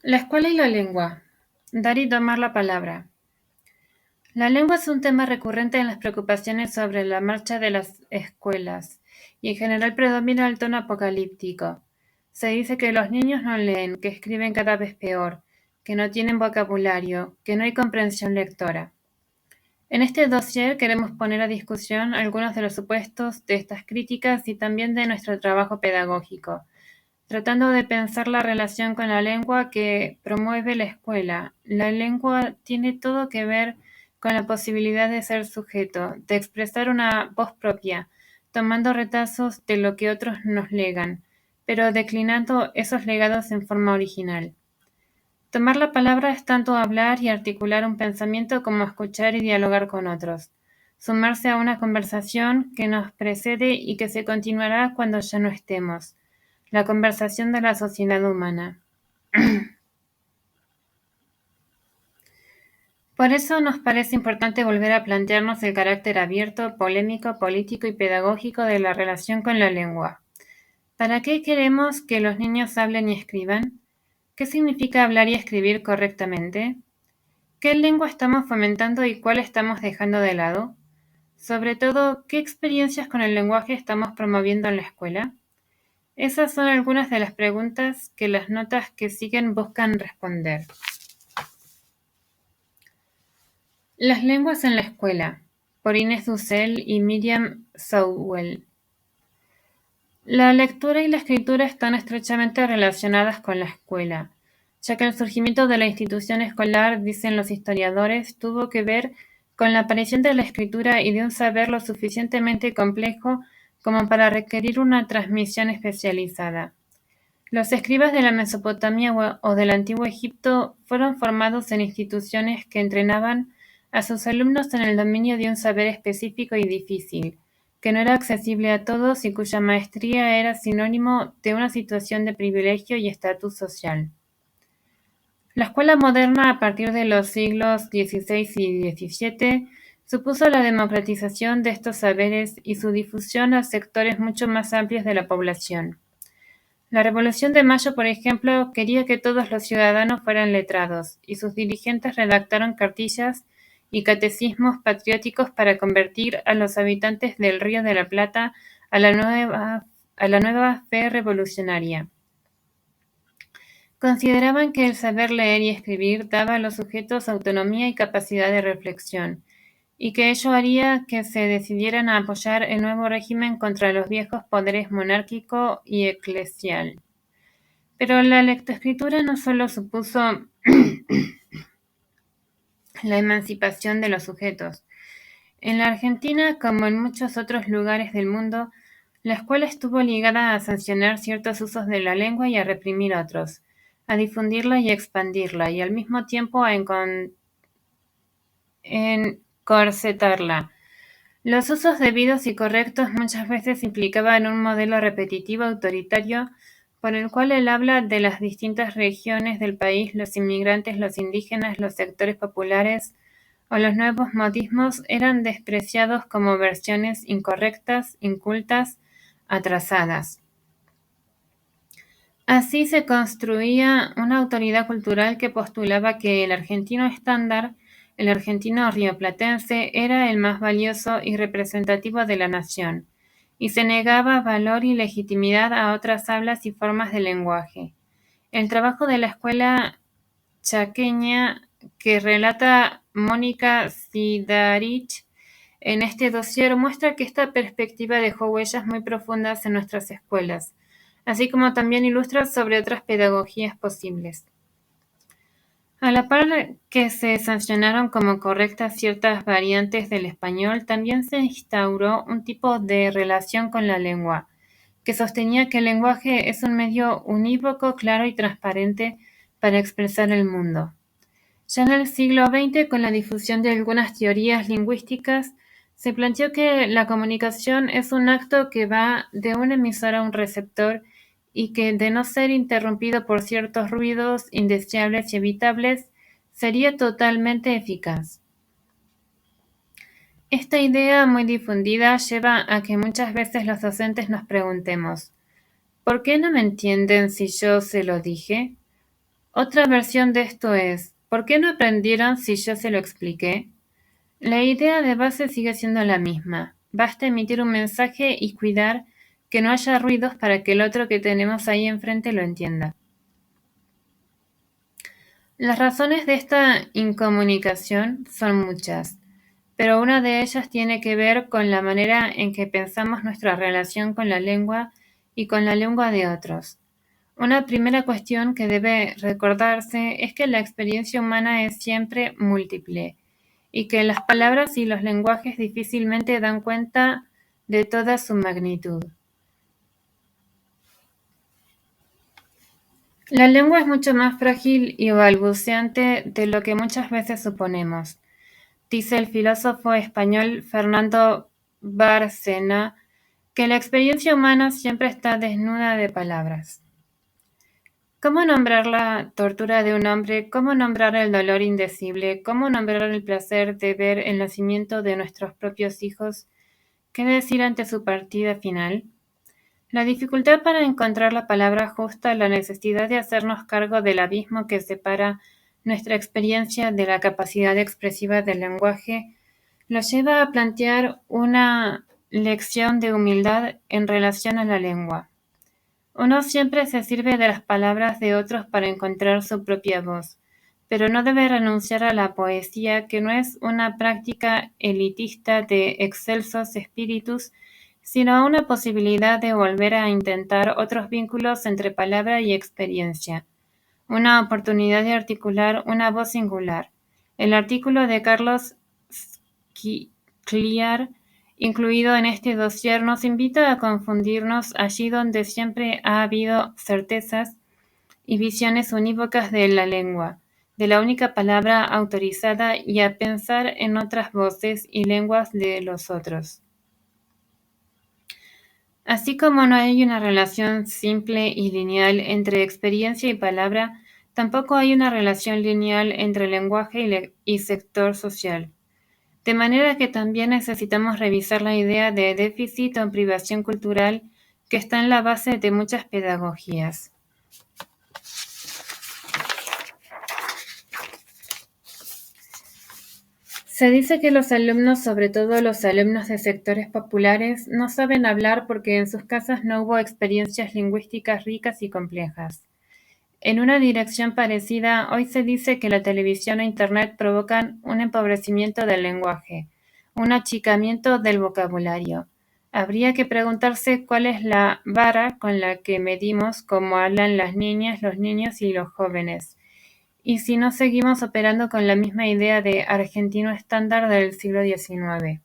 La escuela y la lengua. Dar y tomar la palabra. La lengua es un tema recurrente en las preocupaciones sobre la marcha de las escuelas, y en general predomina el tono apocalíptico. Se dice que los niños no leen, que escriben cada vez peor, que no tienen vocabulario, que no hay comprensión lectora. En este dossier queremos poner a discusión algunos de los supuestos de estas críticas y también de nuestro trabajo pedagógico, tratando de pensar la relación con la lengua que promueve la escuela. La lengua tiene todo que ver con la posibilidad de ser sujeto, de expresar una voz propia, tomando retazos de lo que otros nos legan, pero declinando esos legados en forma original. Tomar la palabra es tanto hablar y articular un pensamiento como escuchar y dialogar con otros. Sumarse a una conversación que nos precede y que se continuará cuando ya no estemos. La conversación de la sociedad humana. Por eso nos parece importante volver a plantearnos el carácter abierto, polémico, político y pedagógico de la relación con la lengua. ¿Para qué queremos que los niños hablen y escriban? ¿Qué significa hablar y escribir correctamente? ¿Qué lengua estamos fomentando y cuál estamos dejando de lado? Sobre todo, ¿qué experiencias con el lenguaje estamos promoviendo en la escuela? Esas son algunas de las preguntas que las notas que siguen buscan responder. Las lenguas en la escuela, por Inés Dussel y Miriam Sowell. La lectura y la escritura están estrechamente relacionadas con la escuela, ya que el surgimiento de la institución escolar, dicen los historiadores, tuvo que ver con la aparición de la escritura y de un saber lo suficientemente complejo como para requerir una transmisión especializada. Los escribas de la Mesopotamia o del Antiguo Egipto fueron formados en instituciones que entrenaban a sus alumnos en el dominio de un saber específico y difícil, que no era accesible a todos y cuya maestría era sinónimo de una situación de privilegio y estatus social. La escuela moderna, a partir de los siglos XVI y XVII, supuso la democratización de estos saberes y su difusión a sectores mucho más amplios de la población. La Revolución de Mayo, por ejemplo, quería que todos los ciudadanos fueran letrados, y sus dirigentes redactaron cartillas y catecismos patrióticos para convertir a los habitantes del Río de la Plata a la nueva fe revolucionaria. Consideraban que el saber leer y escribir daba a los sujetos autonomía y capacidad de reflexión, y que ello haría que se decidieran a apoyar el nuevo régimen contra los viejos poderes monárquico y eclesial. Pero la lectoescritura no solo supuso la emancipación de los sujetos. En la Argentina, como en muchos otros lugares del mundo, la escuela estuvo ligada a sancionar ciertos usos de la lengua y a reprimir otros, a difundirla y expandirla, y al mismo tiempo a encorsetarla. Los usos debidos y correctos muchas veces implicaban un modelo repetitivo autoritario por el cual el habla de las distintas regiones del país, los inmigrantes, los indígenas, los sectores populares o los nuevos modismos eran despreciados como versiones incorrectas, incultas, atrasadas. Así se construía una autoridad cultural que postulaba que el argentino estándar, el argentino rioplatense, era el más valioso y representativo de la nación, y se negaba valor y legitimidad a otras hablas y formas de lenguaje. El trabajo de la escuela chaqueña que relata Mónica Sidarich en este dossier muestra que esta perspectiva dejó huellas muy profundas en nuestras escuelas, así como también ilustra sobre otras pedagogías posibles. A la par que se sancionaron como correctas ciertas variantes del español, también se instauró un tipo de relación con la lengua, que sostenía que el lenguaje es un medio unívoco, claro y transparente para expresar el mundo. Ya en el siglo XX, con la difusión de algunas teorías lingüísticas, se planteó que la comunicación es un acto que va de un emisor a un receptor y que, de no ser interrumpido por ciertos ruidos indeseables y evitables, sería totalmente eficaz. Esta idea muy difundida lleva a que muchas veces los docentes nos preguntemos: ¿por qué no me entienden si yo se lo dije? Otra versión de esto es: ¿por qué no aprendieron si yo se lo expliqué? La idea de base sigue siendo la misma. Basta emitir un mensaje y cuidar que no haya ruidos para que el otro que tenemos ahí enfrente lo entienda. Las razones de esta incomunicación son muchas, pero una de ellas tiene que ver con la manera en que pensamos nuestra relación con la lengua y con la lengua de otros. Una primera cuestión que debe recordarse es que la experiencia humana es siempre múltiple y que las palabras y los lenguajes difícilmente dan cuenta de toda su magnitud. La lengua es mucho más frágil y balbuceante de lo que muchas veces suponemos, dice el filósofo español Fernando Bárcena, que la experiencia humana siempre está desnuda de palabras. ¿Cómo nombrar la tortura de un hombre? ¿Cómo nombrar el dolor indecible? ¿Cómo nombrar el placer de ver el nacimiento de nuestros propios hijos? ¿Qué decir ante su partida final? La dificultad para encontrar la palabra justa, la necesidad de hacernos cargo del abismo que separa nuestra experiencia de la capacidad expresiva del lenguaje, nos lleva a plantear una lección de humildad en relación a la lengua. Uno siempre se sirve de las palabras de otros para encontrar su propia voz, pero no debe renunciar a la poesía, que no es una práctica elitista de excelsos espíritus, sino a una posibilidad de volver a intentar otros vínculos entre palabra y experiencia, una oportunidad de articular una voz singular. El artículo de Carlos Scliar, incluido en este dossier, nos invita a confundirnos allí donde siempre ha habido certezas y visiones unívocas de la lengua, de la única palabra autorizada, y a pensar en otras voces y lenguas de los otros. Así como no hay una relación simple y lineal entre experiencia y palabra, tampoco hay una relación lineal entre lenguaje y sector social. De manera que también necesitamos revisar la idea de déficit o privación cultural que está en la base de muchas pedagogías. Se dice que los alumnos, sobre todo los alumnos de sectores populares, no saben hablar porque en sus casas no hubo experiencias lingüísticas ricas y complejas. En una dirección parecida, hoy se dice que la televisión e Internet provocan un empobrecimiento del lenguaje, un achicamiento del vocabulario. Habría que preguntarse cuál es la vara con la que medimos cómo hablan las niñas, los niños y los jóvenes, y si no seguimos operando con la misma idea de argentino estándar del siglo XIX.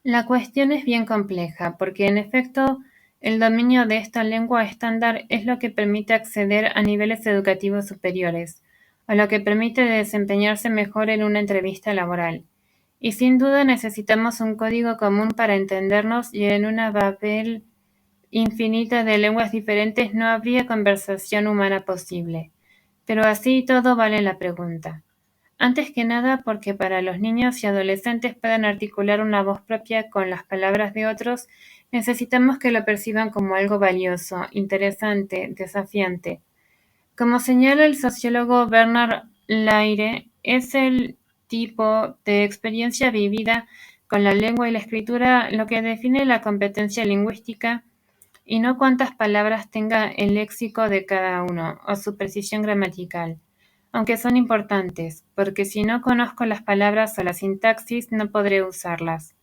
La cuestión es bien compleja, porque en efecto el dominio de esta lengua estándar es lo que permite acceder a niveles educativos superiores, o lo que permite desempeñarse mejor en una entrevista laboral. Y sin duda necesitamos un código común para entendernos, y en una Babel infinita de lenguas diferentes no habría conversación humana posible. Pero así y todo vale la pregunta. Antes que nada porque para los niños y adolescentes puedan articular una voz propia con las palabras de otros, necesitamos que lo perciban como algo valioso, interesante, desafiante. Como señala el sociólogo Bernard Laire, es el tipo de experiencia vivida con la lengua y la escritura lo que define la competencia lingüística, y no cuántas palabras tenga el léxico de cada uno o su precisión gramatical, aunque son importantes, porque si no conozco las palabras o la sintaxis no podré usarlas.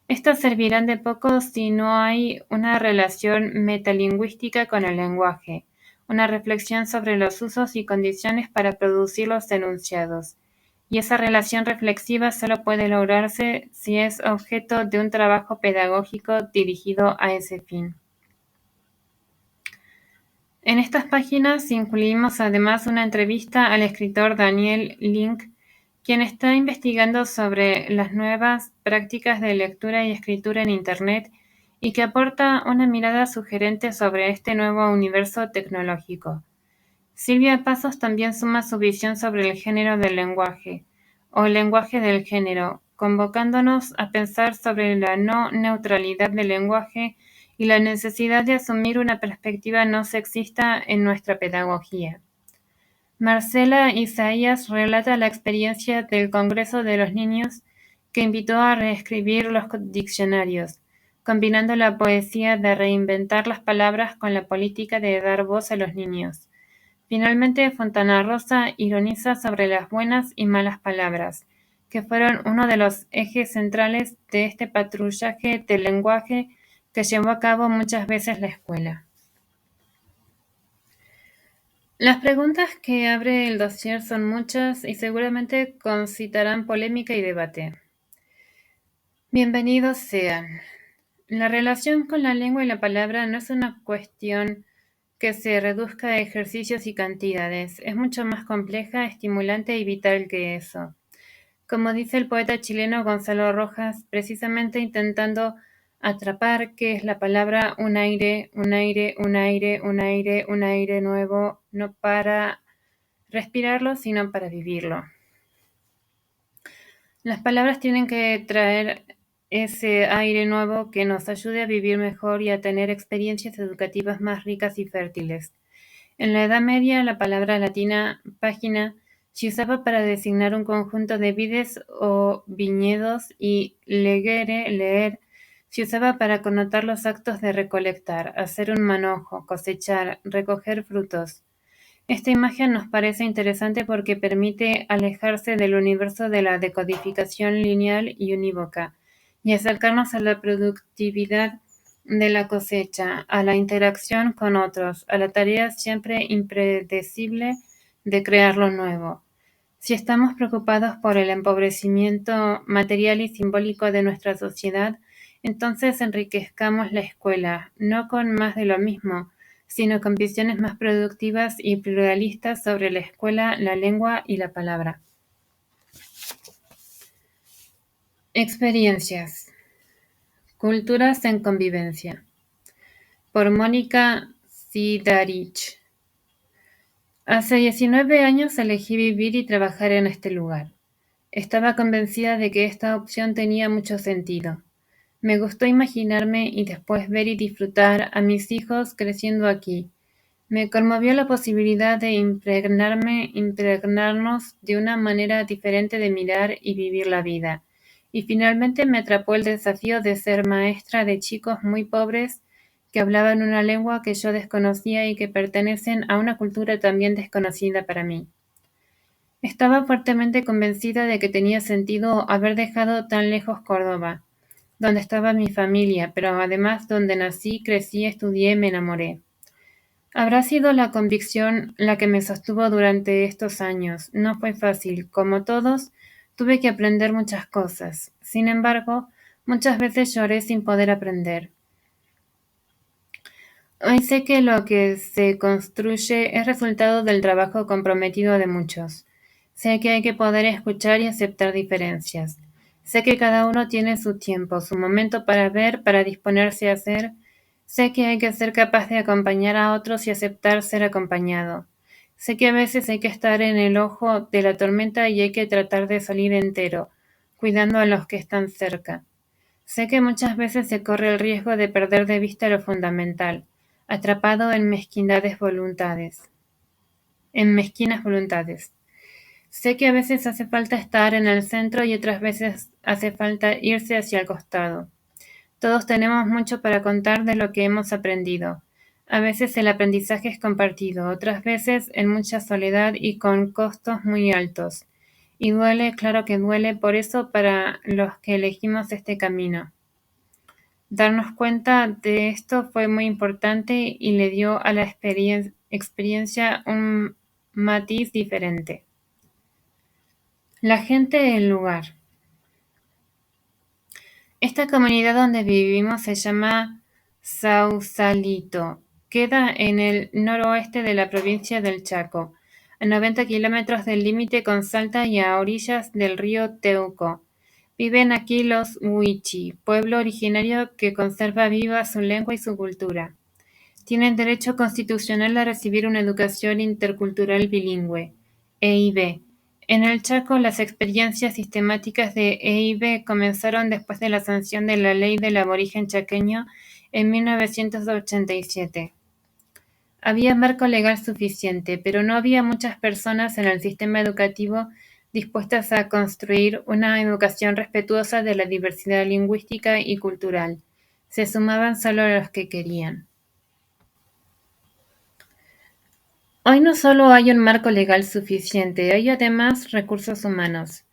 Estas servirán de poco si no hay una relación metalingüística con el lenguaje, una reflexión sobre los usos y condiciones para producir los enunciados, y esa relación reflexiva solo puede lograrse si es objeto de un trabajo pedagógico dirigido a ese fin. En estas páginas incluimos además una entrevista al escritor Daniel Link, quien está investigando sobre las nuevas prácticas de lectura y escritura en Internet y que aporta una mirada sugerente sobre este nuevo universo tecnológico. Silvia Pasos también suma su visión sobre el género del lenguaje, o el lenguaje del género, convocándonos a pensar sobre la no neutralidad del lenguaje y la necesidad de asumir una perspectiva no sexista en nuestra pedagogía. Marcela Isaías relata la experiencia del Congreso de los Niños que invitó a reescribir los diccionarios, combinando la poesía de reinventar las palabras con la política de dar voz a los niños. Finalmente, Fontana Rosa ironiza sobre las buenas y malas palabras, que fueron uno de los ejes centrales de este patrullaje del lenguaje que llevó a cabo muchas veces la escuela. Las preguntas que abre el dossier son muchas y seguramente concitarán polémica y debate. Bienvenidos sean. La relación con la lengua y la palabra no es una cuestión que se reduzca a ejercicios y cantidades, es mucho más compleja, estimulante y vital que eso. Como dice el poeta chileno Gonzalo Rojas, precisamente intentando atrapar qué es la palabra un aire, un aire, un aire, un aire, un aire nuevo, no para respirarlo, sino para vivirlo. Las palabras tienen que traer ese aire nuevo que nos ayude a vivir mejor y a tener experiencias educativas más ricas y fértiles. En la Edad Media, la palabra latina página se usaba para designar un conjunto de vides o viñedos y legere, leer, se usaba para connotar los actos de recolectar, hacer un manojo, cosechar, recoger frutos. Esta imagen nos parece interesante porque permite alejarse del universo de la decodificación lineal y unívoca y acercarnos a la productividad de la cosecha, a la interacción con otros, a la tarea siempre impredecible de crear lo nuevo. Si estamos preocupados por el empobrecimiento material y simbólico de nuestra sociedad, entonces enriquezcamos la escuela, no con más de lo mismo, sino con visiones más productivas y pluralistas sobre la escuela, la lengua y la palabra. Experiencias. Culturas en convivencia. Por Mónica Sidarich. Hace 19 años elegí vivir y trabajar en este lugar. Estaba convencida de que esta opción tenía mucho sentido. Me gustó imaginarme y después ver y disfrutar a mis hijos creciendo aquí. Me conmovió la posibilidad de impregnarnos de una manera diferente de mirar y vivir la vida. Y finalmente me atrapó el desafío de ser maestra de chicos muy pobres que hablaban una lengua que yo desconocía y que pertenecen a una cultura también desconocida para mí. Estaba fuertemente convencida de que tenía sentido haber dejado tan lejos Córdoba, donde estaba mi familia, pero además donde nací, crecí, estudié, me enamoré. Habrá sido la convicción la que me sostuvo durante estos años. No fue fácil. Como todos, tuve que aprender muchas cosas. Sin embargo, muchas veces lloré sin poder aprender. Hoy sé que lo que se construye es resultado del trabajo comprometido de muchos. Sé que hay que poder escuchar y aceptar diferencias. Sé que cada uno tiene su tiempo, su momento para ver, para disponerse a hacer. Sé que hay que ser capaz de acompañar a otros y aceptar ser acompañado. Sé que a veces hay que estar en el ojo de la tormenta y hay que tratar de salir entero, cuidando a los que están cerca. Sé que muchas veces se corre el riesgo de perder de vista lo fundamental, atrapado en mezquinas voluntades. Sé que a veces hace falta estar en el centro y otras veces hace falta irse hacia el costado. Todos tenemos mucho para contar de lo que hemos aprendido. A veces el aprendizaje es compartido, otras veces en mucha soledad y con costos muy altos. Y duele, claro que duele, por eso para los que elegimos este camino. Darnos cuenta de esto fue muy importante y le dio a la experiencia un matiz diferente. La gente del lugar. Esta comunidad donde vivimos se llama Sausalito. Queda en el noroeste de la provincia del Chaco, a 90 kilómetros del límite con Salta y a orillas del río Teuco. Viven aquí los Huichi, pueblo originario que conserva viva su lengua y su cultura. Tienen derecho constitucional a recibir una educación intercultural bilingüe, EIB. En el Chaco, las experiencias sistemáticas de EIB comenzaron después de la sanción de la Ley del Aborigen Chaqueño en 1987. Había marco legal suficiente, pero no había muchas personas en el sistema educativo dispuestas a construir una educación respetuosa de la diversidad lingüística y cultural. Se sumaban solo los que querían. Hoy no solo hay un marco legal suficiente, hay además recursos humanos.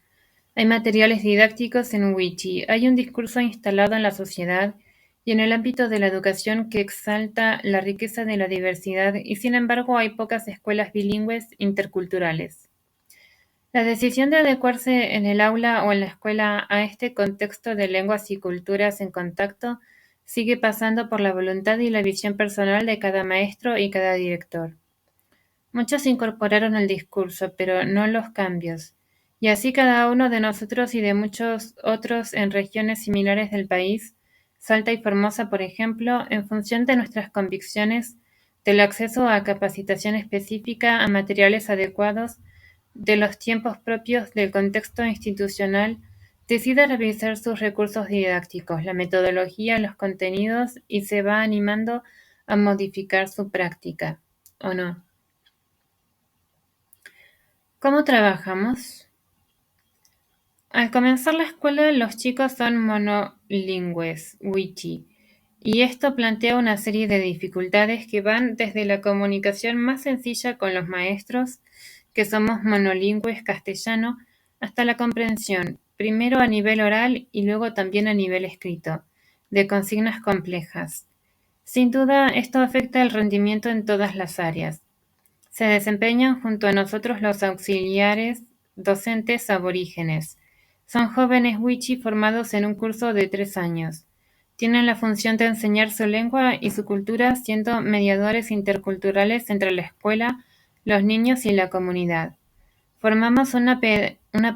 Hay materiales didácticos en Wiki, hay un discurso instalado en la sociedad y en el ámbito de la educación que exalta la riqueza de la diversidad y sin embargo hay pocas escuelas bilingües interculturales. La decisión de adecuarse en el aula o en la escuela a este contexto de lenguas y culturas en contacto sigue pasando por la voluntad y la visión personal de cada maestro y cada director. Muchos incorporaron el discurso, pero no los cambios, y así cada uno de nosotros y de muchos otros en regiones similares del país, Salta y Formosa, por ejemplo, en función de nuestras convicciones, del acceso a capacitación específica, a materiales adecuados, de los tiempos propios del contexto institucional, decide revisar sus recursos didácticos, la metodología, los contenidos y se va animando a modificar su práctica, ¿o no? ¿Cómo trabajamos? Al comenzar la escuela, los chicos son monolingües, Wiki, y esto plantea una serie de dificultades que van desde la comunicación más sencilla con los maestros, que somos monolingües castellano, hasta la comprensión, primero a nivel oral y luego también a nivel escrito, de consignas complejas. Sin duda, esto afecta el rendimiento en todas las áreas. Se desempeñan junto a nosotros los auxiliares docentes aborígenes. Son jóvenes wichí formados en un curso de 3 años. Tienen la función de enseñar su lengua y su cultura siendo mediadores interculturales entre la escuela, los niños y la comunidad. Formamos una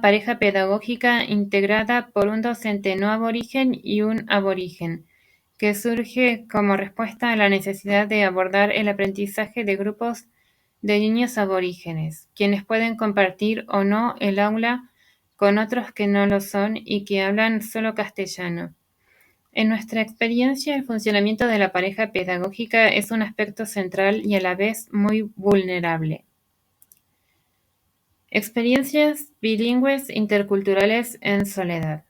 pareja pedagógica integrada por un docente no aborigen y un aborigen, que surge como respuesta a la necesidad de abordar el aprendizaje de grupos de niños aborígenes, quienes pueden compartir o no el aula con otros que no lo son y que hablan solo castellano. En nuestra experiencia, el funcionamiento de la pareja pedagógica es un aspecto central y a la vez muy vulnerable. Experiencias bilingües interculturales en soledad.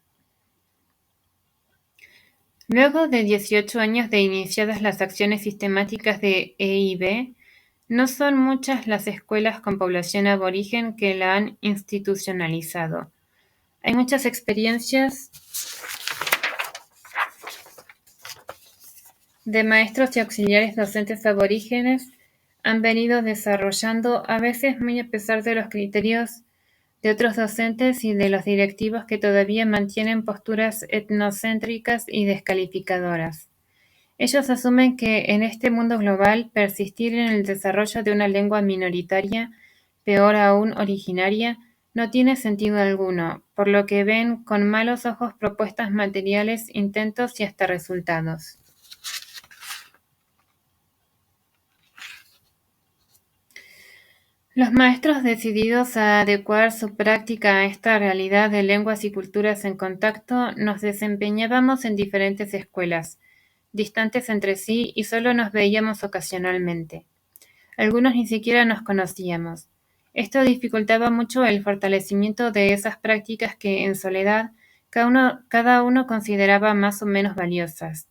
Luego de 18 años de iniciadas las acciones sistemáticas de EIB, no son muchas las escuelas con población aborigen que la han institucionalizado. Hay muchas experiencias de maestros y auxiliares docentes aborígenes han venido desarrollando, a veces muy a pesar de los criterios de otros docentes y de los directivos que todavía mantienen posturas etnocéntricas y descalificadoras. Ellos asumen que en este mundo global persistir en el desarrollo de una lengua minoritaria, peor aún originaria, no tiene sentido alguno, por lo que ven con malos ojos propuestas materiales, intentos y hasta resultados. Los maestros decididos a adecuar su práctica a esta realidad de lenguas y culturas en contacto nos desempeñábamos en diferentes escuelas, distantes entre sí y solo nos veíamos ocasionalmente. Algunos ni siquiera nos conocíamos. Esto dificultaba mucho el fortalecimiento de esas prácticas que, en soledad, cada uno consideraba más o menos valiosas.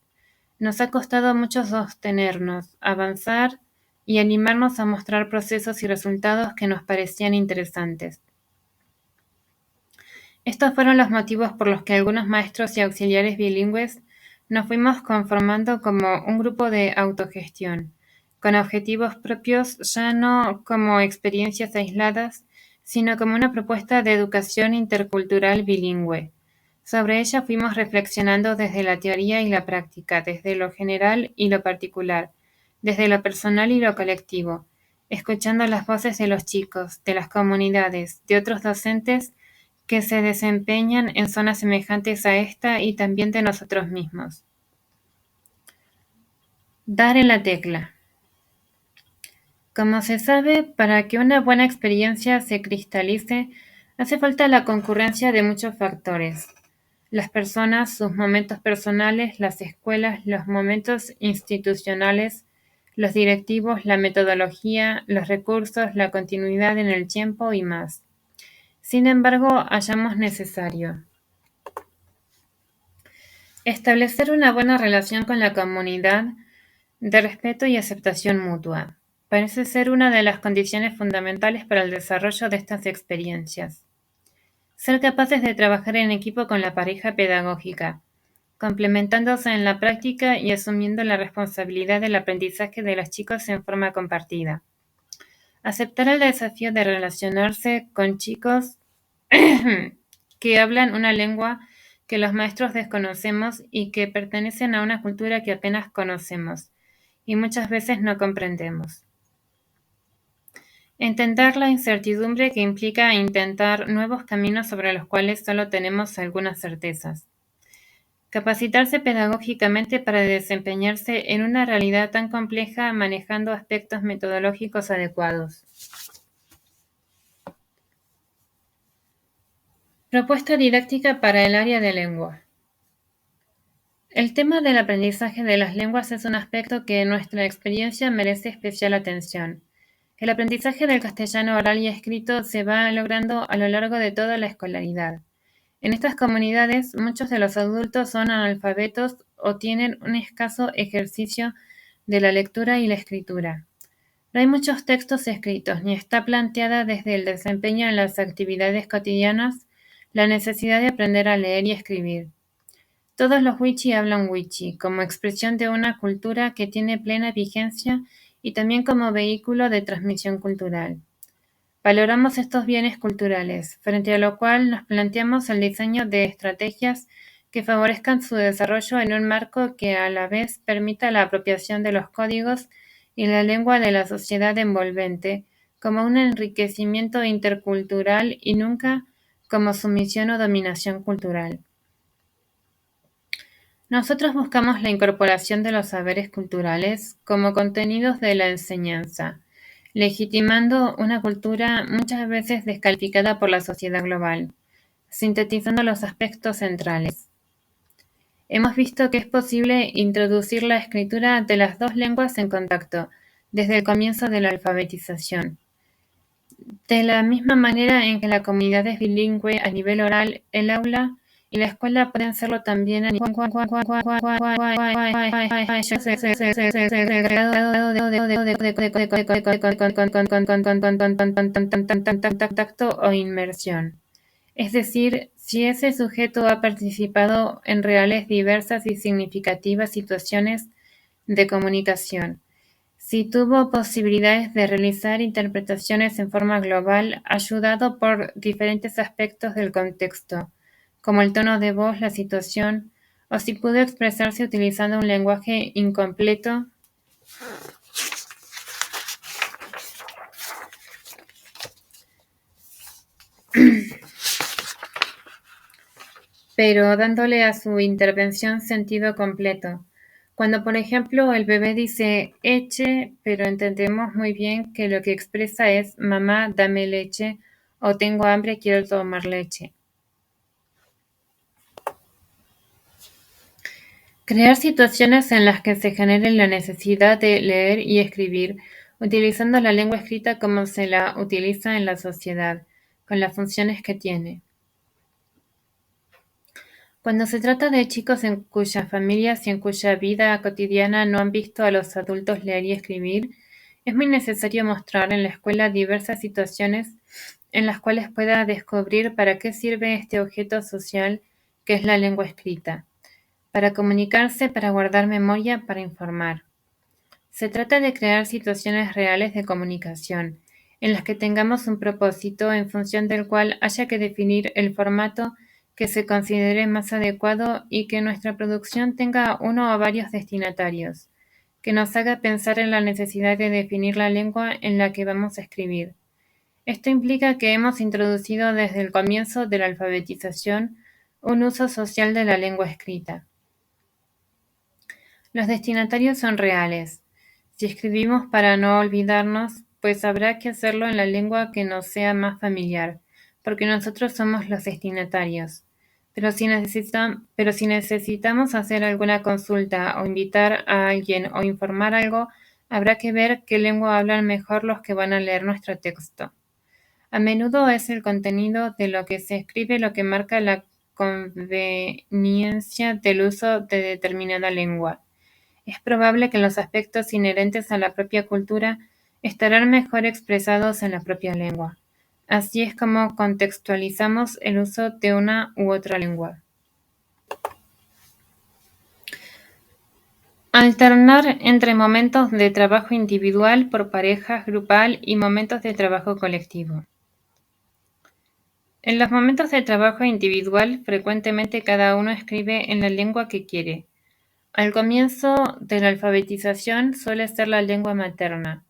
Nos ha costado mucho sostenernos, avanzar y animarnos a mostrar procesos y resultados que nos parecían interesantes. Estos fueron los motivos por los que algunos maestros y auxiliares bilingües nos fuimos conformando como un grupo de autogestión, con objetivos propios ya no como experiencias aisladas, sino como una propuesta de educación intercultural bilingüe. Sobre ella fuimos reflexionando desde la teoría y la práctica, desde lo general y lo particular, desde lo personal y lo colectivo, escuchando las voces de los chicos, de las comunidades, de otros docentes que se desempeñan en zonas semejantes a esta y también de nosotros mismos. Dar en la tecla. Como se sabe, para que una buena experiencia se cristalice, hace falta la concurrencia de muchos factores. las personas, sus momentos personales, las escuelas, los momentos institucionales, los directivos, la metodología, los recursos, la continuidad en el tiempo y más. Sin embargo, hallamos necesario establecer una buena relación con la comunidad de respeto y aceptación mutua. Parece ser una de las condiciones fundamentales para el desarrollo de estas experiencias. Ser capaces de trabajar en equipo con la pareja pedagógica, complementándose en la práctica y asumiendo la responsabilidad del aprendizaje de los chicos en forma compartida. Aceptar el desafío de relacionarse con chicos que hablan una lengua que los maestros desconocemos y que pertenecen a una cultura que apenas conocemos y muchas veces no comprendemos. Entender la incertidumbre que implica intentar nuevos caminos sobre los cuales solo tenemos algunas certezas. Capacitarse pedagógicamente para desempeñarse en una realidad tan compleja manejando aspectos metodológicos adecuados. Propuesta didáctica para el área de lengua. El tema del aprendizaje de las lenguas es un aspecto que en nuestra experiencia merece especial atención. El aprendizaje del castellano oral y escrito se va logrando a lo largo de toda la escolaridad. En estas comunidades, muchos de los adultos son analfabetos o tienen un escaso ejercicio de la lectura y la escritura. No hay muchos textos escritos, ni está planteada desde el desempeño en las actividades cotidianas la necesidad de aprender a leer y escribir. Todos los wichi hablan wichi, como expresión de una cultura que tiene plena vigencia y también como vehículo de transmisión cultural. Valoramos estos bienes culturales, frente a lo cual nos planteamos el diseño de estrategias que favorezcan su desarrollo en un marco que a la vez permita la apropiación de los códigos y la lengua de la sociedad envolvente como un enriquecimiento intercultural y nunca como sumisión o dominación cultural. Nosotros buscamos la incorporación de los saberes culturales como contenidos de la enseñanza, legitimando una cultura muchas veces descalificada por la sociedad global, sintetizando los aspectos centrales. Hemos visto que es posible introducir la escritura de las dos lenguas en contacto desde el comienzo de la alfabetización. De la misma manera en que la comunidad es bilingüe a nivel oral, el aula y la escuela pueden serlo también a nivel contacto o inmersión. Es decir, si ese sujeto ha participado en reales, diversas y significativas situaciones de comunicación, si tuvo posibilidades de realizar interpretaciones en forma global, ayudado por diferentes aspectos del contexto, como el tono de voz, la situación, o si pudo expresarse utilizando un lenguaje incompleto, pero dándole a su intervención sentido completo. Cuando, por ejemplo, el bebé dice eche, pero entendemos muy bien que lo que expresa es mamá, dame leche, o tengo hambre, quiero tomar leche. Crear situaciones en las que se genere la necesidad de leer y escribir, utilizando la lengua escrita como se la utiliza en la sociedad, con las funciones que tiene. Cuando se trata de chicos en cuyas familias y en cuya vida cotidiana no han visto a los adultos leer y escribir, es muy necesario mostrar en la escuela diversas situaciones en las cuales pueda descubrir para qué sirve este objeto social que es la lengua escrita, para comunicarse, para guardar memoria, para informar. Se trata de crear situaciones reales de comunicación, en las que tengamos un propósito en función del cual haya que definir el formato que se considere más adecuado y que nuestra producción tenga uno o varios destinatarios, que nos haga pensar en la necesidad de definir la lengua en la que vamos a escribir. Esto implica que hemos introducido desde el comienzo de la alfabetización un uso social de la lengua escrita. Los destinatarios son reales. Si escribimos para no olvidarnos, pues habrá que hacerlo en la lengua que nos sea más familiar, porque nosotros somos los destinatarios. pero si necesitamos hacer alguna consulta o invitar a alguien o informar algo, habrá que ver qué lengua hablan mejor los que van a leer nuestro texto. A menudo es el contenido de lo que se escribe lo que marca la conveniencia del uso de determinada lengua. Es probable que los aspectos inherentes a la propia cultura estarán mejor expresados en la propia lengua. Así es como contextualizamos el uso de una u otra lengua. Alternar entre momentos de trabajo individual por parejas, grupal y momentos de trabajo colectivo. En los momentos de trabajo individual, frecuentemente cada uno escribe en la lengua que quiere. Al comienzo de la alfabetización suele ser la lengua materna.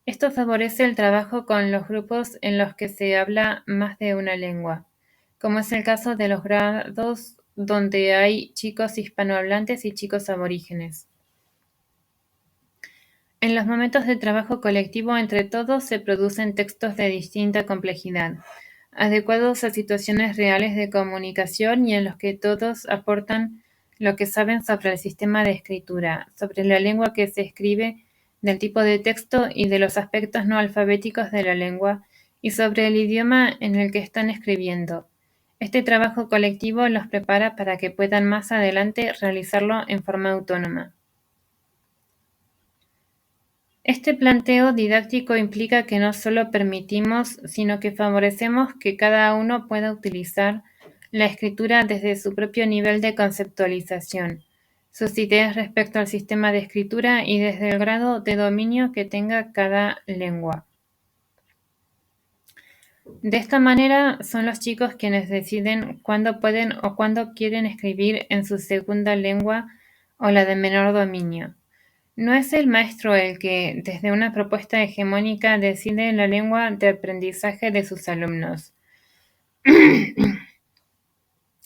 Esto favorece el trabajo con los grupos en los que se habla más de una lengua, como es el caso de los grados donde hay chicos hispanohablantes y chicos aborígenes. En los momentos de trabajo colectivo entre todos se producen textos de distinta complejidad, adecuados a situaciones reales de comunicación y en los que todos aportan lo que saben sobre el sistema de escritura, sobre la lengua que se escribe, del tipo de texto y de los aspectos no alfabéticos de la lengua, y sobre el idioma en el que están escribiendo. Este trabajo colectivo los prepara para que puedan más adelante realizarlo en forma autónoma. Este planteo didáctico implica que no solo permitimos, sino que favorecemos que cada uno pueda utilizar la escritura desde su propio nivel de conceptualización, sus ideas respecto al sistema de escritura y desde el grado de dominio que tenga cada lengua. De esta manera, son los chicos quienes deciden cuándo pueden o cuándo quieren escribir en su segunda lengua o la de menor dominio. No es el maestro el que, desde una propuesta hegemónica, decide la lengua de aprendizaje de sus alumnos,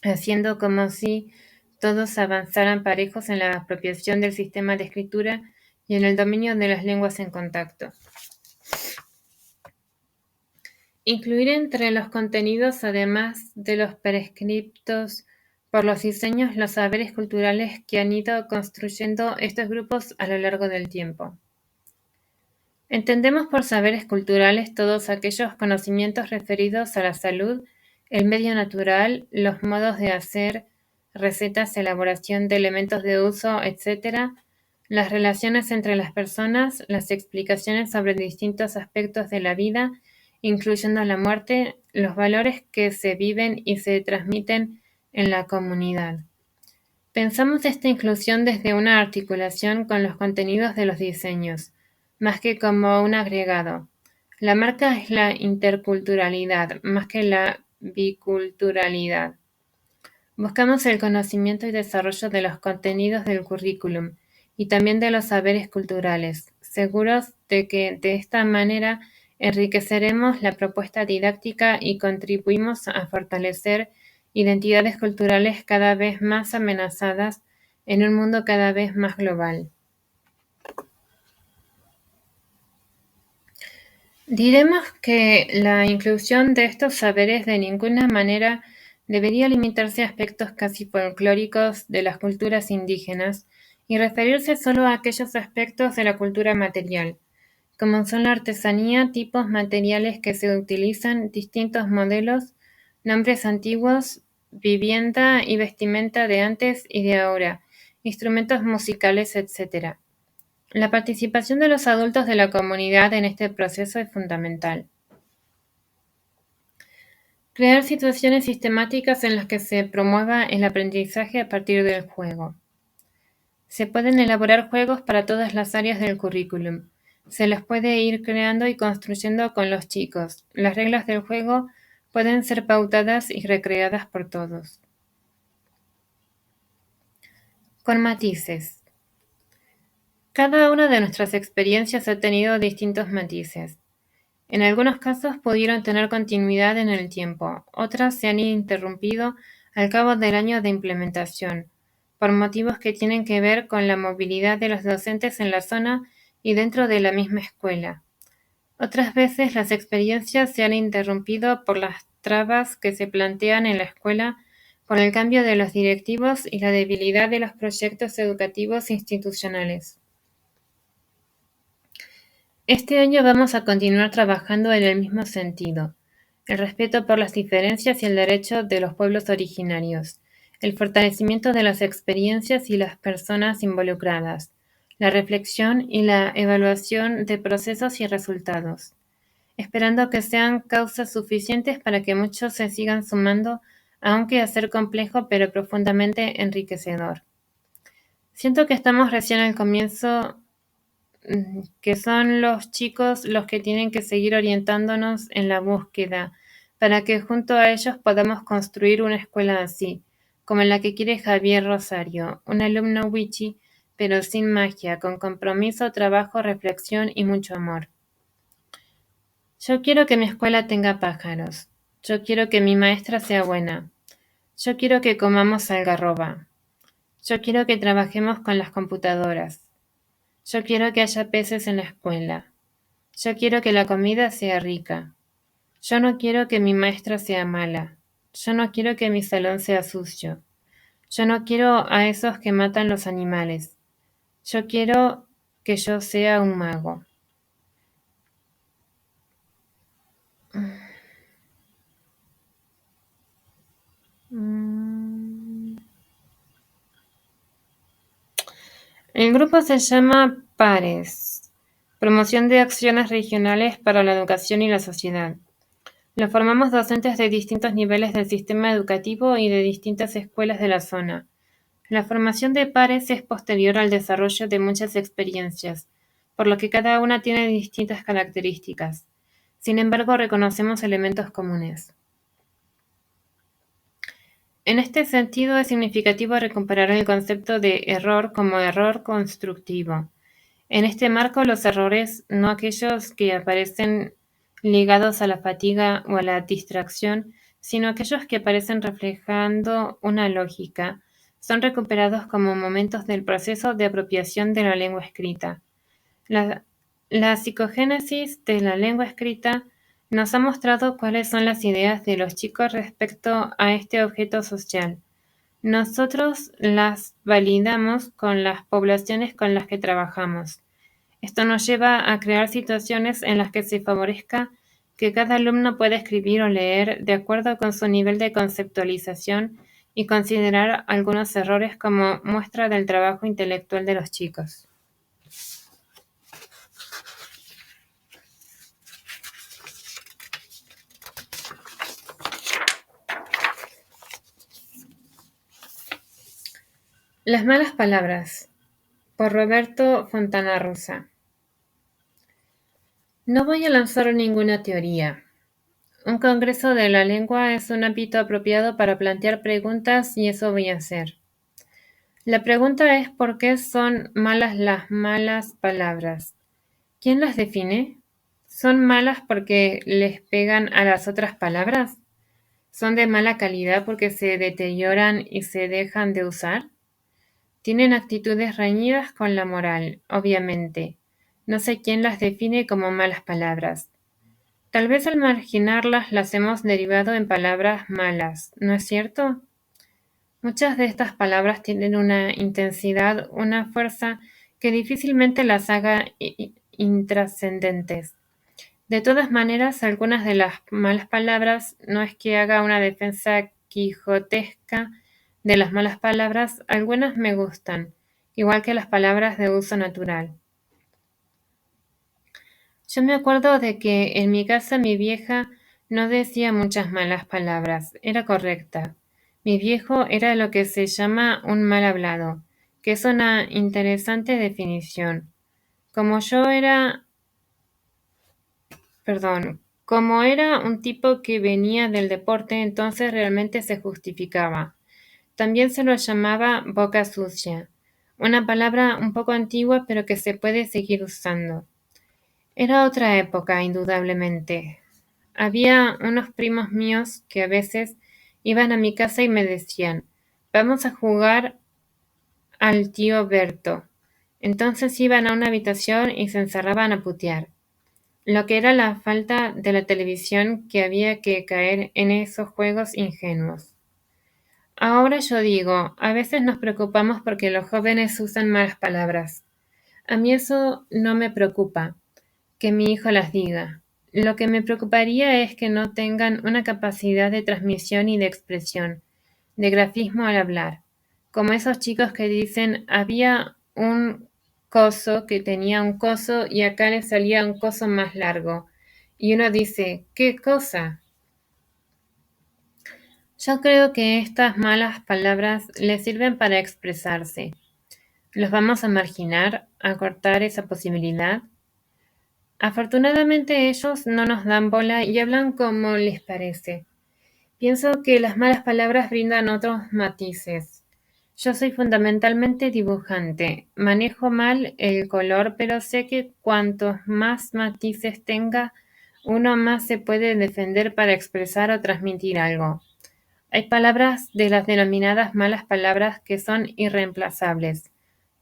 haciendo como si todos avanzaran parejos en la apropiación del sistema de escritura y en el dominio de las lenguas en contacto. Incluir entre los contenidos, además de los prescriptos por los diseños, los saberes culturales que han ido construyendo estos grupos a lo largo del tiempo. Entendemos por saberes culturales todos aquellos conocimientos referidos a la salud, el medio natural, los modos de hacer, recetas, elaboración de elementos de uso, etc., las relaciones entre las personas, las explicaciones sobre distintos aspectos de la vida, incluyendo la muerte, los valores que se viven y se transmiten en la comunidad. Pensamos esta inclusión desde una articulación con los contenidos de los diseños, más que como un agregado. La marca es la interculturalidad, más que la biculturalidad. Buscamos el conocimiento y desarrollo de los contenidos del currículum y también de los saberes culturales, seguros de que de esta manera enriqueceremos la propuesta didáctica y contribuimos a fortalecer identidades culturales cada vez más amenazadas en un mundo cada vez más global. Diremos que la inclusión de estos saberes de ninguna manera debería limitarse a aspectos casi folclóricos de las culturas indígenas y referirse solo a aquellos aspectos de la cultura material, como son la artesanía, tipos materiales que se utilizan, distintos modelos, nombres antiguos, vivienda y vestimenta de antes y de ahora, instrumentos musicales, etc. La participación de los adultos de la comunidad en este proceso es fundamental. Crear situaciones sistemáticas en las que se promueva el aprendizaje a partir del juego. Se pueden elaborar juegos para todas las áreas del currículum. Se los puede ir creando y construyendo con los chicos. Las reglas del juego pueden ser pautadas y recreadas por todos. Con matices. Cada una de nuestras experiencias ha tenido distintos matices. En algunos casos pudieron tener continuidad en el tiempo, otras se han interrumpido al cabo del año de implementación, por motivos que tienen que ver con la movilidad de los docentes en la zona y dentro de la misma escuela. Otras veces las experiencias se han interrumpido por las trabas que se plantean en la escuela por el cambio de los directivos y la debilidad de los proyectos educativos institucionales. Este año vamos a continuar trabajando en el mismo sentido: el respeto por las diferencias y el derecho de los pueblos originarios, el fortalecimiento de las experiencias y las personas involucradas, la reflexión y la evaluación de procesos y resultados, esperando que sean causas suficientes para que muchos se sigan sumando a un quehacer complejo pero profundamente enriquecedor. Siento que estamos recién al comienzo, que son los chicos los que tienen que seguir orientándonos en la búsqueda, para que junto a ellos podamos construir una escuela así, como la que quiere Javier Rosario, un alumno wichi, pero sin magia, con compromiso, trabajo, reflexión y mucho amor. Yo quiero que mi escuela tenga pájaros. Yo quiero que mi maestra sea buena. Yo quiero que comamos algarroba. Yo quiero que trabajemos con las computadoras. Yo quiero que haya peces en la escuela. Yo quiero que la comida sea rica. Yo no quiero que mi maestra sea mala. Yo no quiero que mi salón sea sucio. Yo no quiero a esos que matan los animales. Yo quiero que yo sea un mago. Mm. El grupo se llama PARES, Promoción de Acciones Regionales para la Educación y la Sociedad. Lo formamos docentes de distintos niveles del sistema educativo y de distintas escuelas de la zona. La formación de pares es posterior al desarrollo de muchas experiencias, por lo que cada una tiene distintas características. Sin embargo, reconocemos elementos comunes. En este sentido, es significativo recuperar el concepto de error como error constructivo. En este marco, los errores, no aquellos que aparecen ligados a la fatiga o a la distracción, sino aquellos que aparecen reflejando una lógica, son recuperados como momentos del proceso de apropiación de la lengua escrita. La, la psicogénesis de la lengua escrita nos ha mostrado cuáles son las ideas de los chicos respecto a este objeto social. Nosotros las validamos con las poblaciones con las que trabajamos. Esto nos lleva a crear situaciones en las que se favorezca que cada alumno pueda escribir o leer de acuerdo con su nivel de conceptualización y considerar algunos errores como muestra del trabajo intelectual de los chicos. Las malas palabras, por Roberto Fontana Rosa. No voy a lanzar ninguna teoría. Un congreso de la lengua es un ámbito apropiado para plantear preguntas y eso voy a hacer. La pregunta es ¿por qué son malas las malas palabras? ¿Quién las define? ¿Son malas porque les pegan a las otras palabras? ¿Son de mala calidad porque se deterioran y se dejan de usar? Tienen actitudes reñidas con la moral, obviamente. No sé quién las define como malas palabras. Tal vez al marginarlas las hemos derivado en palabras malas, ¿no es cierto? Muchas de estas palabras tienen una intensidad, una fuerza que difícilmente las haga intrascendentes. De todas maneras, algunas de las malas palabras, no es que haga una defensa quijotesca de las malas palabras, algunas me gustan, igual que las palabras de uso natural. Yo me acuerdo de que en mi casa mi vieja no decía muchas malas palabras, era correcta. Mi viejo era lo que se llama un mal hablado, que es una interesante definición. Como yo era, como era un tipo que venía del deporte, entonces realmente se justificaba. También se lo llamaba boca sucia, una palabra un poco antigua pero que se puede seguir usando. Era otra época, indudablemente. Había unos primos míos que a veces iban a mi casa y me decían, vamos a jugar al tío Berto. Entonces iban a una habitación y se encerraban a putear. Lo que era la falta de la televisión que había que caer en esos juegos ingenuos. Ahora yo digo, a veces nos preocupamos porque los jóvenes usan malas palabras. A mí eso no me preocupa, que mi hijo las diga. Lo que me preocuparía es que no tengan una capacidad de transmisión y de expresión, de grafismo al hablar, como esos chicos que dicen había un coso que tenía un coso y acá le salía un coso más largo. Y uno dice, ¿qué cosa? Yo creo que estas malas palabras les sirven para expresarse. ¿Los vamos a marginar, a cortar esa posibilidad? Afortunadamente ellos no nos dan bola y hablan como les parece. Pienso que las malas palabras brindan otros matices. Yo soy fundamentalmente dibujante. Manejo mal el color, pero sé que cuantos más matices tenga, uno más se puede defender para expresar o transmitir algo. Hay palabras de las denominadas malas palabras que son irreemplazables,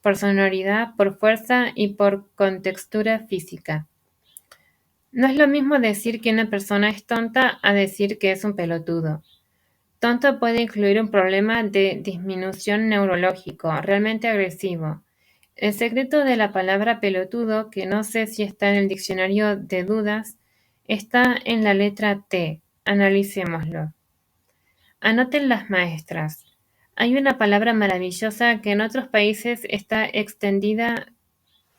por sonoridad, por fuerza y por contextura física. No es lo mismo decir que una persona es tonta a decir que es un pelotudo. Tonto puede incluir un problema de disminución neurológico, realmente agresivo. El secreto de la palabra pelotudo, que no sé si está en el diccionario de dudas, está en la letra T. Analicémoslo. Anoten las maestras. Hay una palabra maravillosa que en otros países está exenta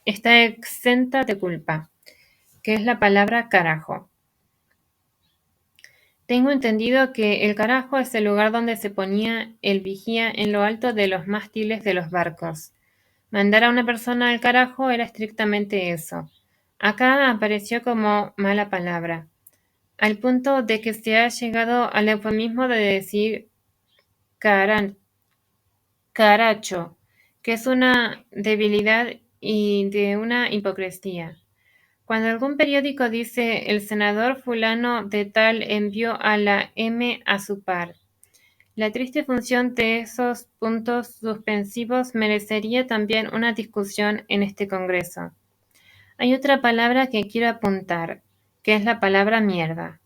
de culpa, que es la palabra carajo. Tengo entendido que el carajo es el lugar donde se ponía el vigía en lo alto de los mástiles de los barcos. Mandar a una persona al carajo era estrictamente eso. Acá apareció como mala palabra, al punto de que se ha llegado al eufemismo de decir caran- caracho, que es una debilidad y de una hipocresía. Cuando algún periódico dice el senador fulano de tal envió a la M a su par, la triste función de esos puntos suspensivos merecería también una discusión en este Congreso. Hay otra palabra que quiero apuntar, que es la palabra mierda,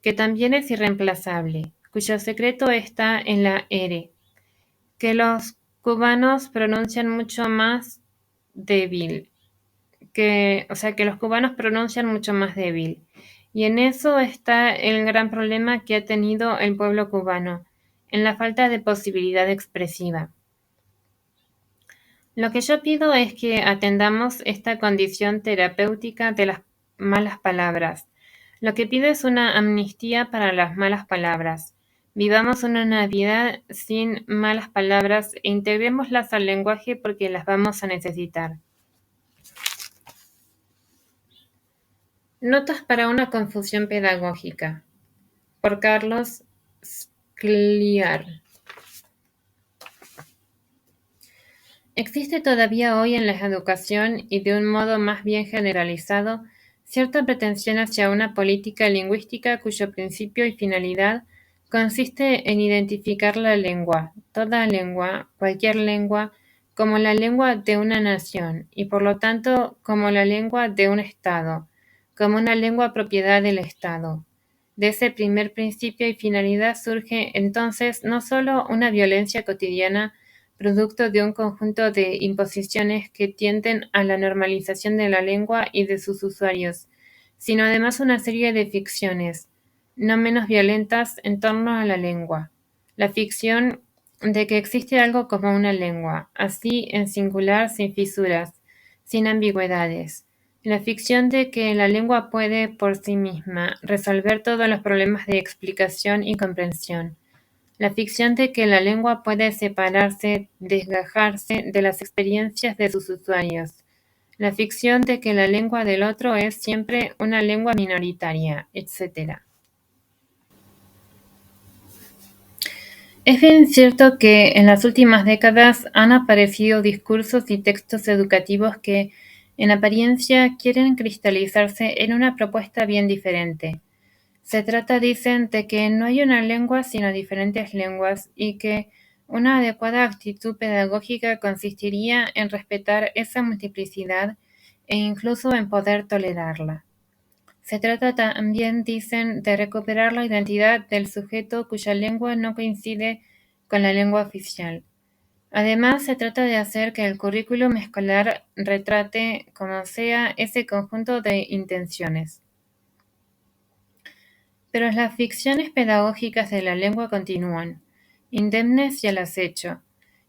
que también es irreemplazable, cuyo secreto está en la R, que los cubanos pronuncian mucho más débil, que los cubanos pronuncian mucho más débil. Y en eso está el gran problema que ha tenido el pueblo cubano, en la falta de posibilidad expresiva. Lo que yo pido es que atendamos esta condición terapéutica de las malas palabras. Lo que pido es una amnistía para las malas palabras. Vivamos una Navidad sin malas palabras e integrémoslas al lenguaje porque las vamos a necesitar. Notas para una confusión pedagógica, por Carlos Scliar. Existe todavía hoy en la educación, y de un modo más bien generalizado, cierta pretensión hacia una política lingüística cuyo principio y finalidad consiste en identificar la lengua, toda lengua, cualquier lengua, como la lengua de una nación, y por lo tanto como la lengua de un Estado, como una lengua propiedad del Estado. De ese primer principio y finalidad surge entonces no sólo una violencia cotidiana producto de un conjunto de imposiciones que tienden a la normalización de la lengua y de sus usuarios, sino además una serie de ficciones, no menos violentas, en torno a la lengua. La ficción de que existe algo como una lengua, así en singular, sin fisuras, sin ambigüedades. La ficción de que la lengua puede, por sí misma, resolver todos los problemas de explicación y comprensión. La ficción de que la lengua puede separarse, desgajarse de las experiencias de sus usuarios. La ficción de que la lengua del otro es siempre una lengua minoritaria, etc. Es bien cierto que en las últimas décadas han aparecido discursos y textos educativos que, en apariencia, quieren cristalizarse en una propuesta bien diferente. Se trata, dicen, de que no hay una lengua sino diferentes lenguas y que una adecuada actitud pedagógica consistiría en respetar esa multiplicidad e incluso en poder tolerarla. Se trata también, dicen, de recuperar la identidad del sujeto cuya lengua no coincide con la lengua oficial. Además, se trata de hacer que el currículum escolar retrate, como sea, ese conjunto de intenciones. Pero las ficciones pedagógicas de la lengua continúan, indemnes y al acecho.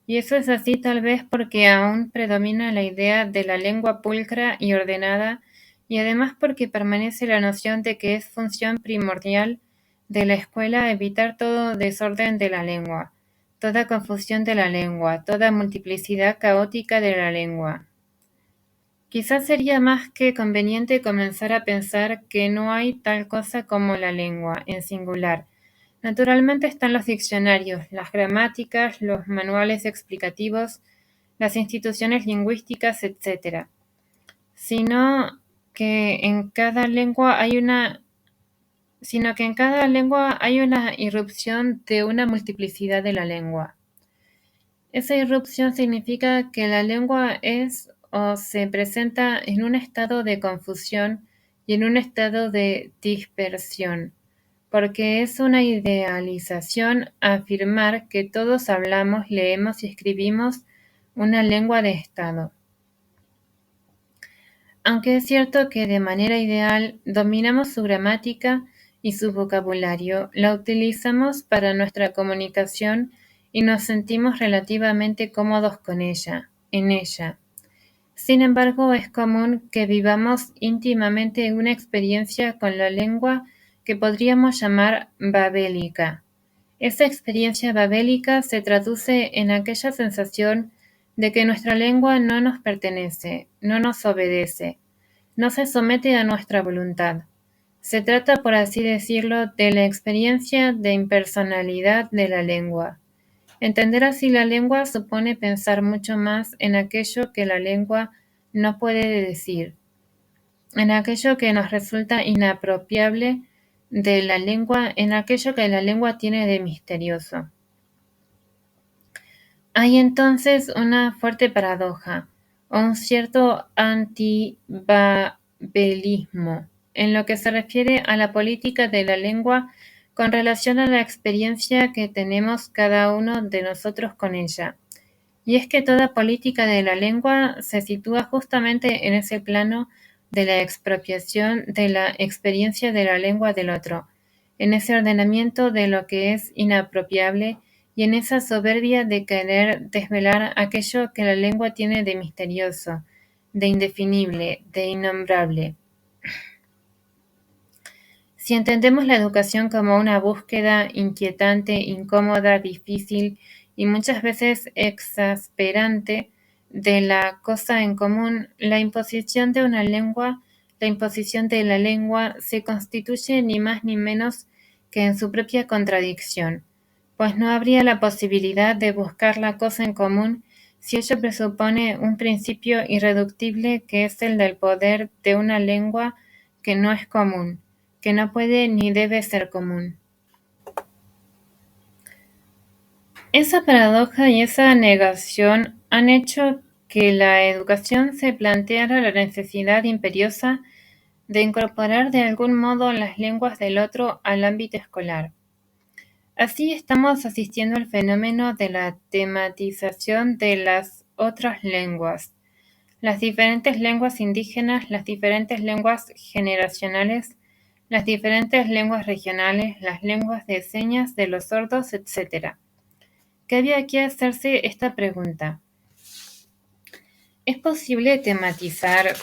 Y eso es así tal vez porque aún predomina la idea de la lengua pulcra y ordenada, y además porque permanece la noción de que es función primordial de la escuela evitar todo desorden de la lengua, toda confusión de la lengua, toda multiplicidad caótica de la lengua. Quizás sería más que conveniente comenzar a pensar que no hay tal cosa como la lengua, en singular. Naturalmente están los diccionarios, las gramáticas, los manuales explicativos, las instituciones lingüísticas, etc. Sino que en cada lengua hay una sino que en cada lengua hay una irrupción de una multiplicidad de la lengua. Esa irrupción significa que la lengua es o se presenta en un estado de confusión y en un estado de dispersión, porque es una idealización afirmar que todos hablamos, leemos y escribimos una lengua de estado. Aunque es cierto que de manera ideal dominamos su gramática y su vocabulario, la utilizamos para nuestra comunicación y nos sentimos relativamente cómodos con ella, en ella. Sin embargo, es común que vivamos íntimamente una experiencia con la lengua que podríamos llamar babélica. Esa experiencia babélica se traduce en aquella sensación de que nuestra lengua no nos pertenece, no nos obedece, no se somete a nuestra voluntad. Se trata, por así decirlo, de la experiencia de impersonalidad de la lengua. Entender así la lengua supone pensar mucho más en aquello que la lengua no puede decir, en aquello que nos resulta inapropiable de la lengua, en aquello que la lengua tiene de misterioso. Hay entonces una fuerte paradoja, o un cierto antibabelismo, en lo que se refiere a la política de la lengua con relación a la experiencia que tenemos cada uno de nosotros con ella. Y es que toda política de la lengua se sitúa justamente en ese plano de la expropiación de la experiencia de la lengua del otro, en ese ordenamiento de lo que es inapropiable y en esa soberbia de querer desvelar aquello que la lengua tiene de misterioso, de indefinible, de innombrable. Si entendemos la educación como una búsqueda inquietante, incómoda, difícil y muchas veces exasperante de la cosa en común, la imposición de la lengua se constituye ni más ni menos que en su propia contradicción, pues no habría la posibilidad de buscar la cosa en común si ello presupone un principio irreductible que es el del poder de una lengua que no es común, que no puede ni debe ser común. Esa paradoja y esa negación han hecho que la educación se planteara la necesidad imperiosa de incorporar de algún modo las lenguas del otro al ámbito escolar. Así estamos asistiendo al fenómeno de la tematización de las otras lenguas, las diferentes lenguas indígenas, las diferentes lenguas generacionales, las diferentes lenguas regionales, las lenguas de señas de los sordos, etc. Cabe aquí hacerse esta pregunta. ¿Es posible tematizar,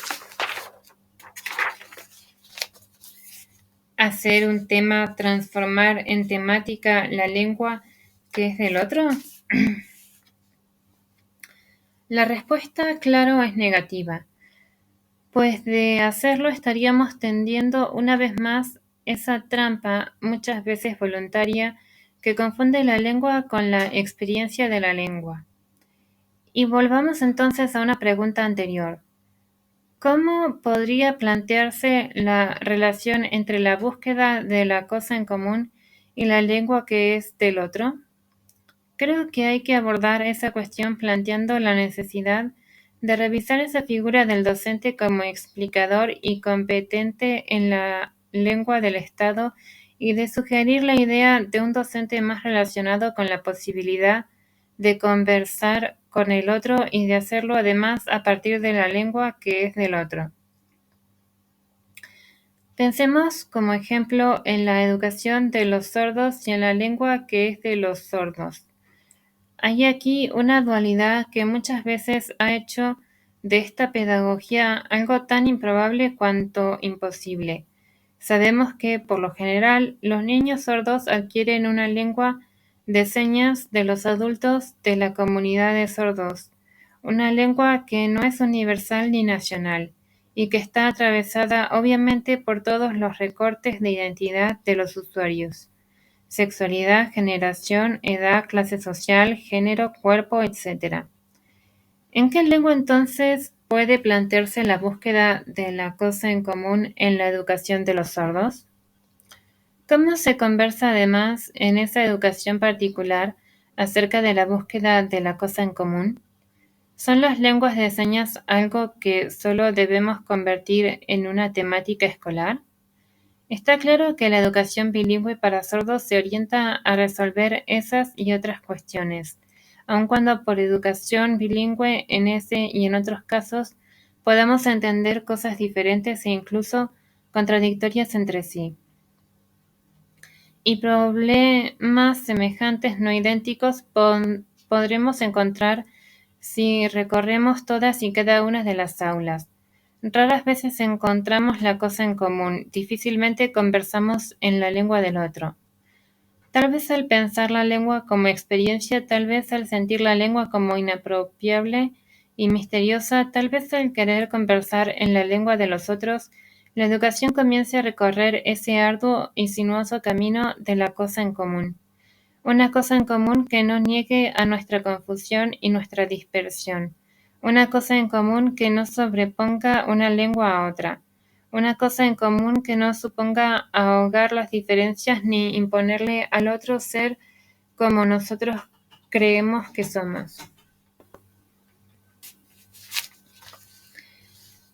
hacer un tema, transformar en temática la lengua que es del otro? La respuesta, claro, es negativa, pues de hacerlo estaríamos tendiendo una vez más esa trampa, muchas veces voluntaria, que confunde la lengua con la experiencia de la lengua. Y volvamos entonces a una pregunta anterior. ¿Cómo podría plantearse la relación entre la búsqueda de la cosa en común y la lengua que es del otro? Creo que hay que abordar esa cuestión planteando la necesidad de revisar esa figura del docente como explicador y competente en la lengua del Estado y de sugerir la idea de un docente más relacionado con la posibilidad de conversar con el otro y de hacerlo además a partir de la lengua que es del otro. Pensemos como ejemplo en la educación de los sordos y en la lengua que es de los sordos. Hay aquí una dualidad que muchas veces ha hecho de esta pedagogía algo tan improbable cuanto imposible. Sabemos que, por lo general, los niños sordos adquieren una lengua de señas de los adultos de la comunidad de sordos, una lengua que no es universal ni nacional, y que está atravesada obviamente por todos los recortes de identidad de los usuarios: sexualidad, generación, edad, clase social, género, cuerpo, etc. ¿En qué lengua entonces puede plantearse la búsqueda de la cosa en común en la educación de los sordos? ¿Cómo se conversa además en esa educación particular acerca de la búsqueda de la cosa en común? ¿Son las lenguas de señas algo que solo debemos convertir en una temática escolar? Está claro que la educación bilingüe para sordos se orienta a resolver esas y otras cuestiones, aun cuando por educación bilingüe en ese y en otros casos podamos entender cosas diferentes e incluso contradictorias entre sí, y problemas semejantes no idénticos podremos encontrar si recorremos todas y cada una de las aulas. Raras veces encontramos la cosa en común, difícilmente conversamos en la lengua del otro. Tal vez al pensar la lengua como experiencia, tal vez al sentir la lengua como inapropiable y misteriosa, tal vez al querer conversar en la lengua de los otros, la educación comience a recorrer ese arduo y sinuoso camino de la cosa en común. Una cosa en común que no niegue a nuestra confusión y nuestra dispersión. Una cosa en común que no sobreponga una lengua a otra. Una cosa en común que no suponga ahogar las diferencias ni imponerle al otro ser como nosotros creemos que somos.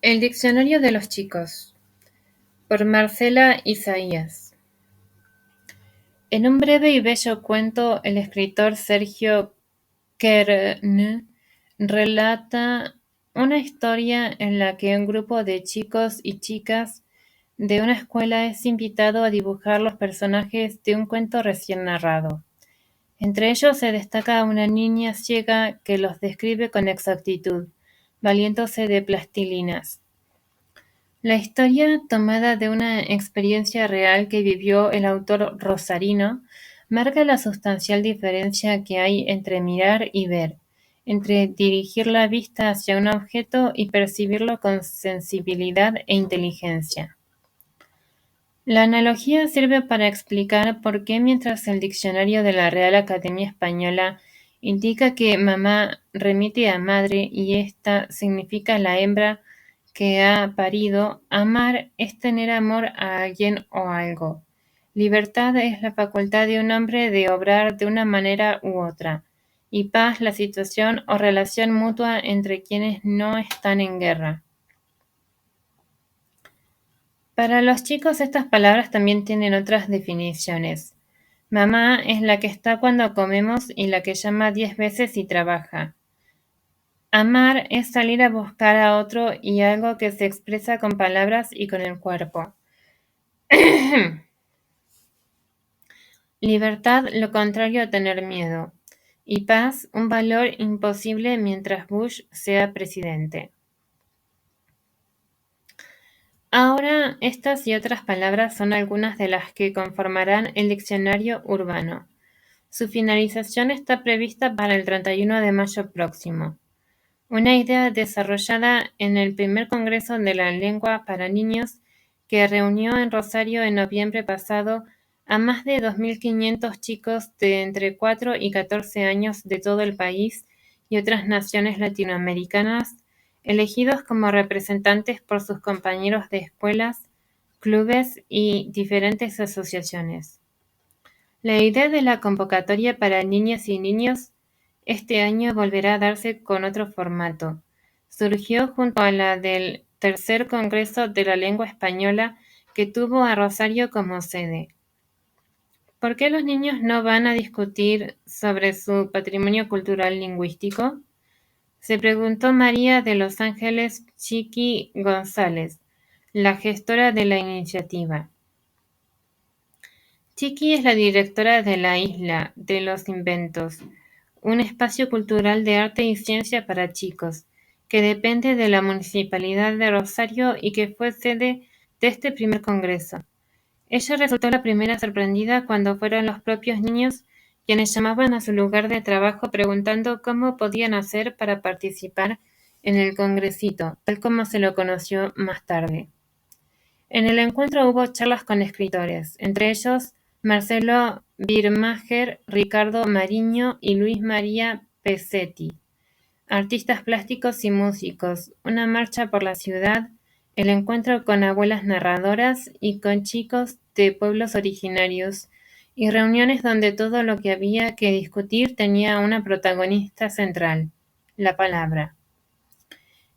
El diccionario de los chicos, por Marcela Isaías. En un breve y bello cuento, el escritor Sergio Kern relata una historia en la que un grupo de chicos y chicas de una escuela es invitado a dibujar los personajes de un cuento recién narrado. Entre ellos se destaca una niña ciega que los describe con exactitud, valiéndose de plastilinas. La historia, tomada de una experiencia real que vivió el autor rosarino, marca la sustancial diferencia que hay entre mirar y ver, entre dirigir la vista hacia un objeto y percibirlo con sensibilidad e inteligencia. La analogía sirve para explicar por qué mientras el diccionario de la Real Academia Española indica que mamá remite a madre y esta significa la hembra que ha parido, amar es tener amor a alguien o algo. Libertad es la facultad de un hombre de obrar de una manera u otra, y paz la situación o relación mutua entre quienes no están en guerra. Para los chicos estas palabras también tienen otras definiciones. Mamá es la que está cuando comemos y la que llama 10 veces y trabaja. Amar es salir a buscar a otro y algo que se expresa con palabras y con el cuerpo. Libertad, lo contrario a tener miedo. Y paz, un valor imposible mientras Bush sea presidente. Ahora, estas y otras palabras son algunas de las que conformarán el diccionario urbano. Su finalización está prevista para el 31 de mayo próximo. Una idea desarrollada en el primer Congreso de la Lengua para Niños que reunió en Rosario en noviembre pasado a más de 2.500 chicos de entre 4 y 14 años de todo el país y otras naciones latinoamericanas, elegidos como representantes por sus compañeros de escuelas, clubes y diferentes asociaciones. La idea de la convocatoria para niñas y niños este año volverá a darse con otro formato. Surgió junto a la del Tercer Congreso de la Lengua Española que tuvo a Rosario como sede. ¿Por qué los niños no van a discutir sobre su patrimonio cultural lingüístico? Se preguntó María de Los Ángeles Chiqui González, la gestora de la iniciativa. Chiqui es la directora de la Isla de los Inventos, un espacio cultural de arte y ciencia para chicos, que depende de la Municipalidad de Rosario y que fue sede de este primer congreso. Ella resultó la primera sorprendida cuando fueron los propios niños quienes llamaban a su lugar de trabajo preguntando cómo podían hacer para participar en el congresito, tal como se lo conoció más tarde. En el encuentro hubo charlas con escritores, entre ellos Marcelo Birmacher, Ricardo Mariño y Luis María Pesetti, artistas plásticos y músicos, una marcha por la ciudad, el encuentro con abuelas narradoras y con chicos de pueblos originarios, y reuniones donde todo lo que había que discutir tenía una protagonista central, la palabra.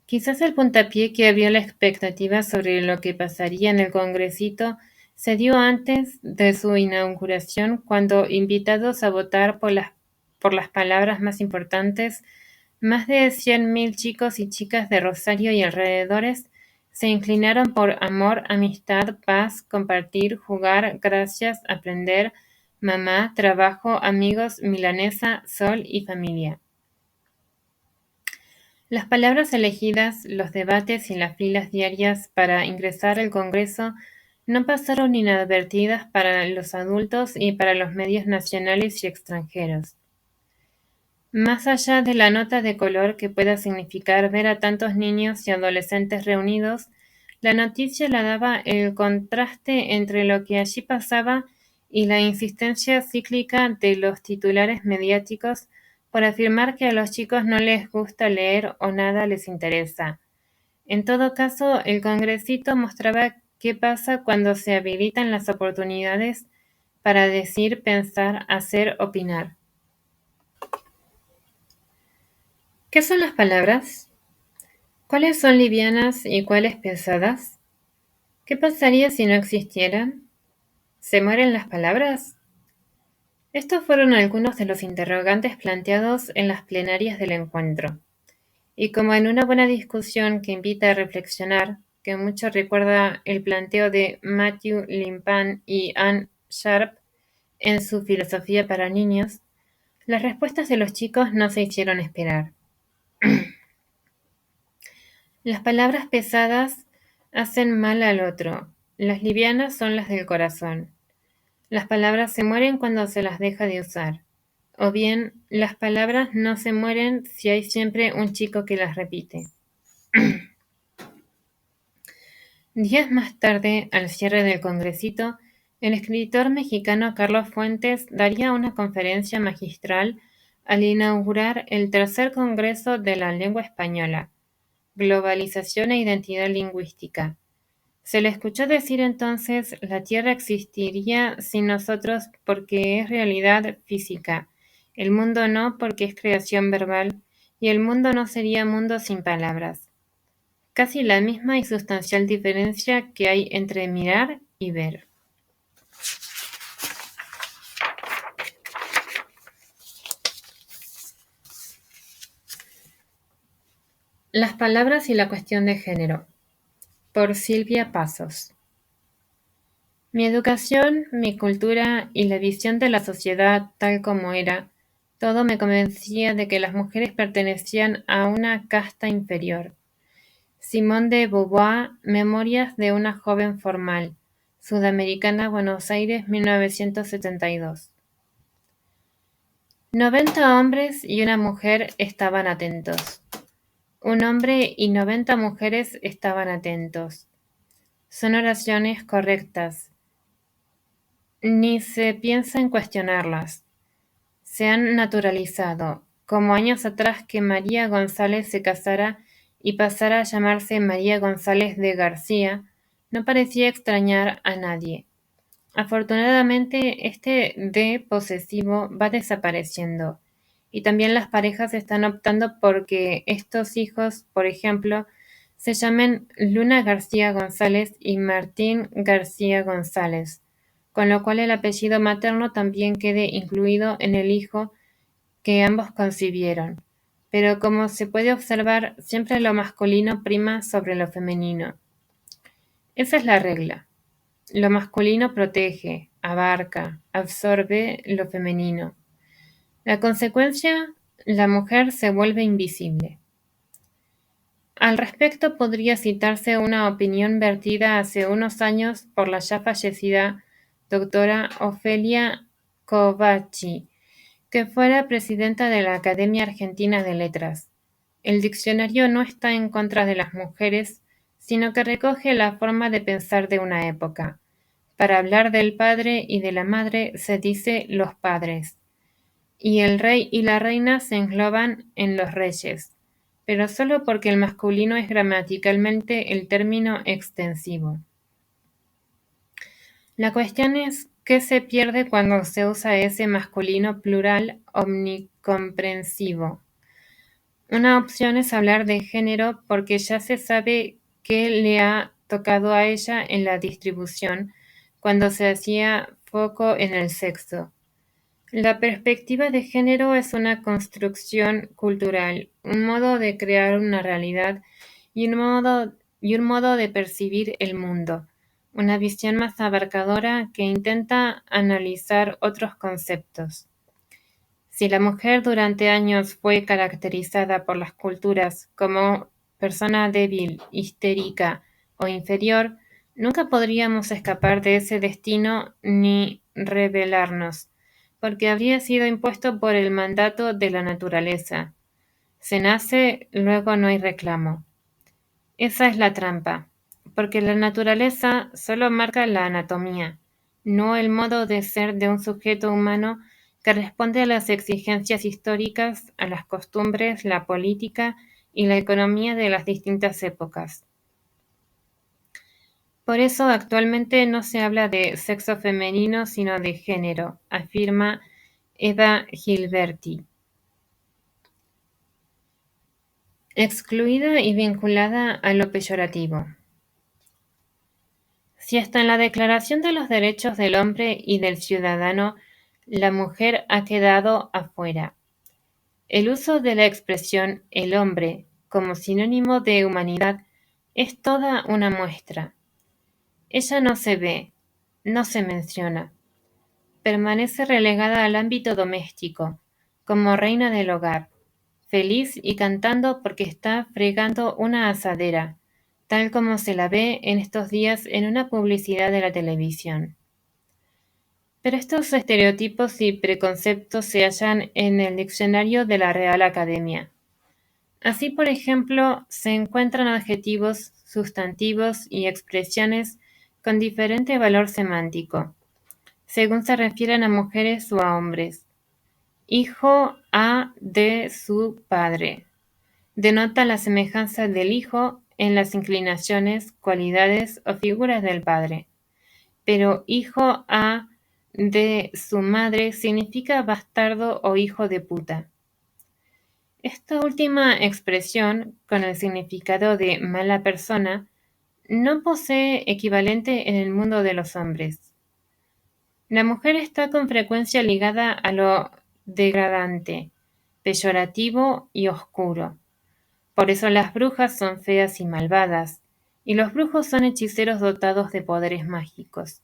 Quizás el puntapié que abrió la expectativa sobre lo que pasaría en el congresito se dio antes de su inauguración, cuando, invitados a votar por las palabras más importantes, más de 100.000 chicos y chicas de Rosario y alrededores se inclinaron por amor, amistad, paz, compartir, jugar, gracias, aprender, mamá, trabajo, amigos, milanesa, sol y familia. Las palabras elegidas, los debates y las filas diarias para ingresar al Congreso no pasaron inadvertidas para los adultos y para los medios nacionales y extranjeros. Más allá de la nota de color que pueda significar ver a tantos niños y adolescentes reunidos, la noticia la daba el contraste entre lo que allí pasaba y la insistencia cíclica de los titulares mediáticos por afirmar que a los chicos no les gusta leer o nada les interesa. En todo caso, el congresito mostraba qué pasa cuando se habilitan las oportunidades para decir, pensar, hacer, opinar. ¿Qué son las palabras? ¿Cuáles son livianas y cuáles pesadas? ¿Qué pasaría si no existieran? ¿Se mueren las palabras? Estos fueron algunos de los interrogantes planteados en las plenarias del encuentro. Y como en una buena discusión que invita a reflexionar, que mucho recuerda el planteo de Matthew Limpán y Anne Sharp en su Filosofía para niños, las respuestas de los chicos no se hicieron esperar. Las palabras pesadas hacen mal al otro, las livianas son las del corazón. Las palabras se mueren cuando se las deja de usar. O bien, las palabras no se mueren si hay siempre un chico que las repite. Días más tarde, al cierre del congresito, el escritor mexicano Carlos Fuentes daría una conferencia magistral al inaugurar el tercer Congreso de la Lengua Española, Globalización e Identidad Lingüística. Se le escuchó decir entonces: la Tierra existiría sin nosotros porque es realidad física, el mundo no porque es creación verbal, y el mundo no sería mundo sin palabras. Casi la misma y sustancial diferencia que hay entre mirar y ver. Las palabras y la cuestión de género, por Silvia Pasos. Mi educación, mi cultura y la visión de la sociedad tal como era, todo me convencía de que las mujeres pertenecían a una casta inferior. Simone de Beauvoir, Memorias de una joven formal, Sudamericana, Buenos Aires, 1972. 90 hombres y una mujer estaban atentos. Un hombre y 90 mujeres estaban atentos. Son oraciones correctas. Ni se piensa en cuestionarlas. Se han naturalizado, como años atrás que María González se casara y pasara a llamarse María González de García, no parecía extrañar a nadie. Afortunadamente, este de posesivo va desapareciendo, y también las parejas están optando por que estos hijos, por ejemplo, se llamen Luna García González y Martín García González, con lo cual el apellido materno también quede incluido en el hijo que ambos concibieron. Pero como se puede observar, siempre lo masculino prima sobre lo femenino. Esa es la regla. Lo masculino protege, abarca, absorbe lo femenino. La consecuencia, la mujer se vuelve invisible. Al respecto podría citarse una opinión vertida hace unos años por la ya fallecida doctora Ofelia Covacci, que fuera presidenta de la Academia Argentina de Letras. El diccionario no está en contra de las mujeres, sino que recoge la forma de pensar de una época. Para hablar del padre y de la madre se dice los padres, y el rey y la reina se engloban en los reyes, pero solo porque el masculino es gramaticalmente el término extensivo. La cuestión es qué se pierde cuando se usa ese masculino plural omnicomprensivo. Una opción es hablar de género porque ya se sabe qué le ha tocado a ella en la distribución cuando se hacía foco en el sexo. La perspectiva de género es una construcción cultural, un modo de crear una realidad y un modo de percibir el mundo, una visión más abarcadora que intenta analizar otros conceptos. Si la mujer durante años fue caracterizada por las culturas como persona débil, histérica o inferior, nunca podríamos escapar de ese destino ni rebelarnos, porque habría sido impuesto por el mandato de la naturaleza. Se nace, luego no hay reclamo. Esa es la trampa, porque la naturaleza solo marca la anatomía, no el modo de ser de un sujeto humano que responde a las exigencias históricas, a las costumbres, la política y la economía de las distintas épocas. Por eso actualmente no se habla de sexo femenino, sino de género, afirma Eva Gilberti. Excluida y vinculada a lo peyorativo. Si hasta en la Declaración de los Derechos del Hombre y del Ciudadano la mujer ha quedado afuera, el uso de la expresión el hombre como sinónimo de humanidad es toda una muestra. Ella no se ve, no se menciona, permanece relegada al ámbito doméstico, como reina del hogar, feliz y cantando porque está fregando una asadera, tal como se la ve en estos días en una publicidad de la televisión. Pero estos estereotipos y preconceptos se hallan en el diccionario de la Real Academia. Así, por ejemplo, se encuentran adjetivos, sustantivos y expresiones con diferente valor semántico, según se refieren a mujeres o a hombres. Hijo a de su padre. Denota la semejanza del hijo en las inclinaciones, cualidades o figuras del padre. Pero hijo a de su madre significa bastardo o hijo de puta. Esta última expresión, con el significado de mala persona, no posee equivalente en el mundo de los hombres. La mujer está con frecuencia ligada a lo degradante, peyorativo y oscuro. Por eso las brujas son feas y malvadas, y los brujos son hechiceros dotados de poderes mágicos.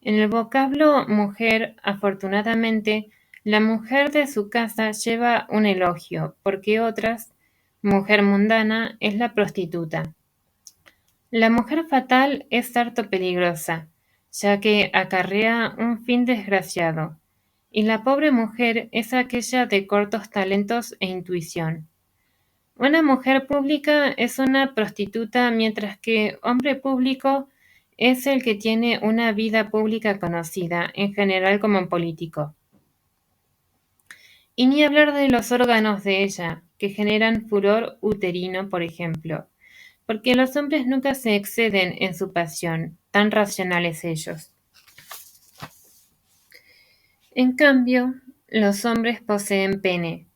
En el vocablo mujer, afortunadamente, la mujer de su casa lleva un elogio, porque otras, mujer mundana, es la prostituta. La mujer fatal es harto peligrosa, ya que acarrea un fin desgraciado, y la pobre mujer es aquella de cortos talentos e intuición. Una mujer pública es una prostituta, mientras que hombre público es el que tiene una vida pública conocida, en general como político. Y ni hablar de los órganos de ella, que generan furor uterino, por ejemplo, porque los hombres nunca se exceden en su pasión, tan racionales ellos. En cambio, los hombres poseen pene,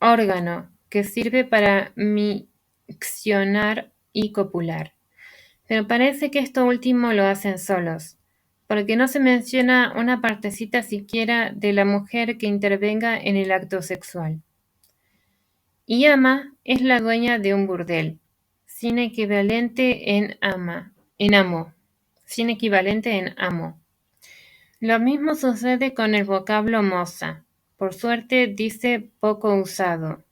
órgano, que sirve para miccionar y copular. Pero parece que esto último lo hacen solos, porque no se menciona una partecita siquiera de la mujer que intervenga en el acto sexual. Y ama es la dueña de un burdel, sin equivalente en amo, sin equivalente en amo. Lo mismo sucede con el vocablo moza. Por suerte dice poco usado.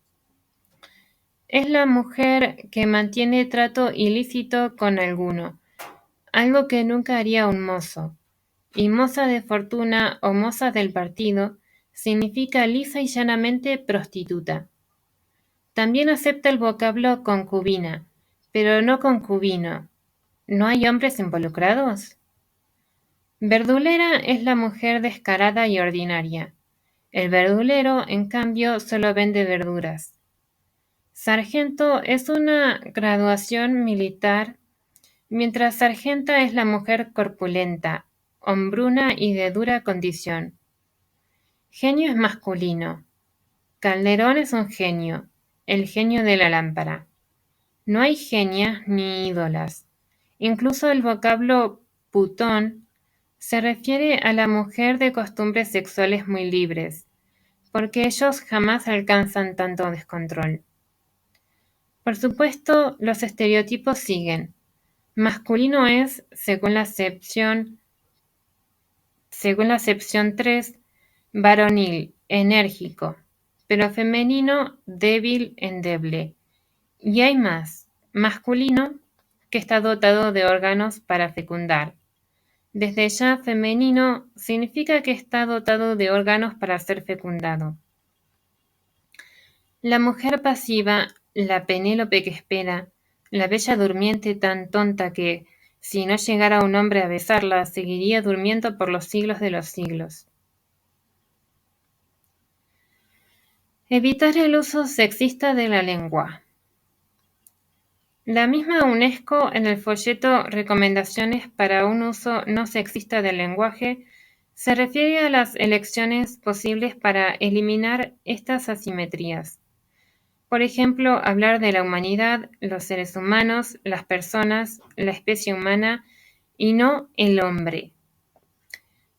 Es la mujer que mantiene trato ilícito con alguno, algo que nunca haría un mozo. Y moza de fortuna o moza del partido significa lisa y llanamente prostituta. También acepta el vocablo concubina, pero no concubino. ¿No hay hombres involucrados? Verdulera es la mujer descarada y ordinaria. El verdulero, en cambio, solo vende verduras. Sargento es una graduación militar, mientras sargenta es la mujer corpulenta, hombruna y de dura condición. Genio es masculino. Calderón es un genio, el genio de la lámpara. No hay genias ni ídolas. Incluso el vocablo putón se refiere a la mujer de costumbres sexuales muy libres, porque ellos jamás alcanzan tanto descontrol. Por supuesto, los estereotipos siguen. Masculino es, según la acepción 3, varonil, enérgico, pero femenino, débil, endeble. Y hay más, masculino, que está dotado de órganos para fecundar. Desde ya femenino significa que está dotado de órganos para ser fecundado. La mujer pasiva, la Penélope que espera, la bella durmiente tan tonta que, si no llegara un hombre a besarla, seguiría durmiendo por los siglos de los siglos. Evitar el uso sexista de la lengua. La misma UNESCO, en el folleto Recomendaciones para un uso no sexista del lenguaje, se refiere a las elecciones posibles para eliminar estas asimetrías. Por ejemplo, hablar de la humanidad, los seres humanos, las personas, la especie humana y no el hombre.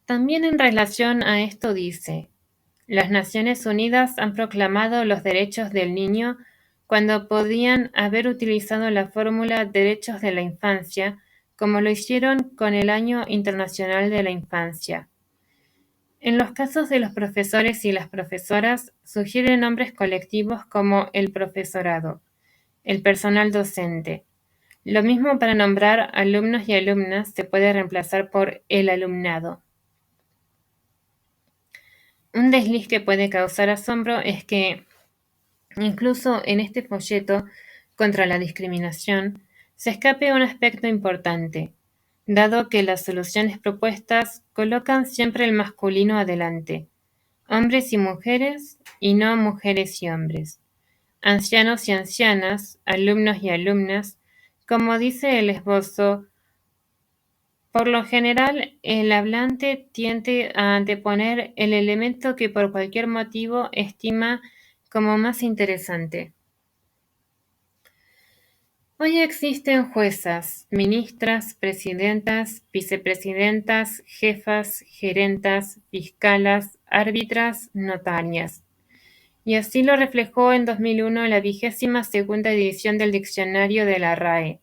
También en relación a esto dice: las Naciones Unidas han proclamado los derechos del niño cuando podían haber utilizado la fórmula Derechos de la Infancia, como lo hicieron con el Año Internacional de la Infancia. En los casos de los profesores y las profesoras, sugieren nombres colectivos como el profesorado, el personal docente. Lo mismo para nombrar alumnos y alumnas se puede reemplazar por el alumnado. Un desliz que puede causar asombro es que, incluso en este folleto contra la discriminación, se escape un aspecto importante, dado que las soluciones propuestas colocan siempre el masculino adelante, hombres y mujeres, y no mujeres y hombres, ancianos y ancianas, alumnos y alumnas, como dice el esbozo. Por lo general, el hablante tiende a anteponer el elemento que por cualquier motivo estima como más interesante. Hoy existen juezas, ministras, presidentas, vicepresidentas, jefas, gerentas, fiscalas, árbitras, notarias. Y así lo reflejó en 2001 la 22ª edición del diccionario de la RAE,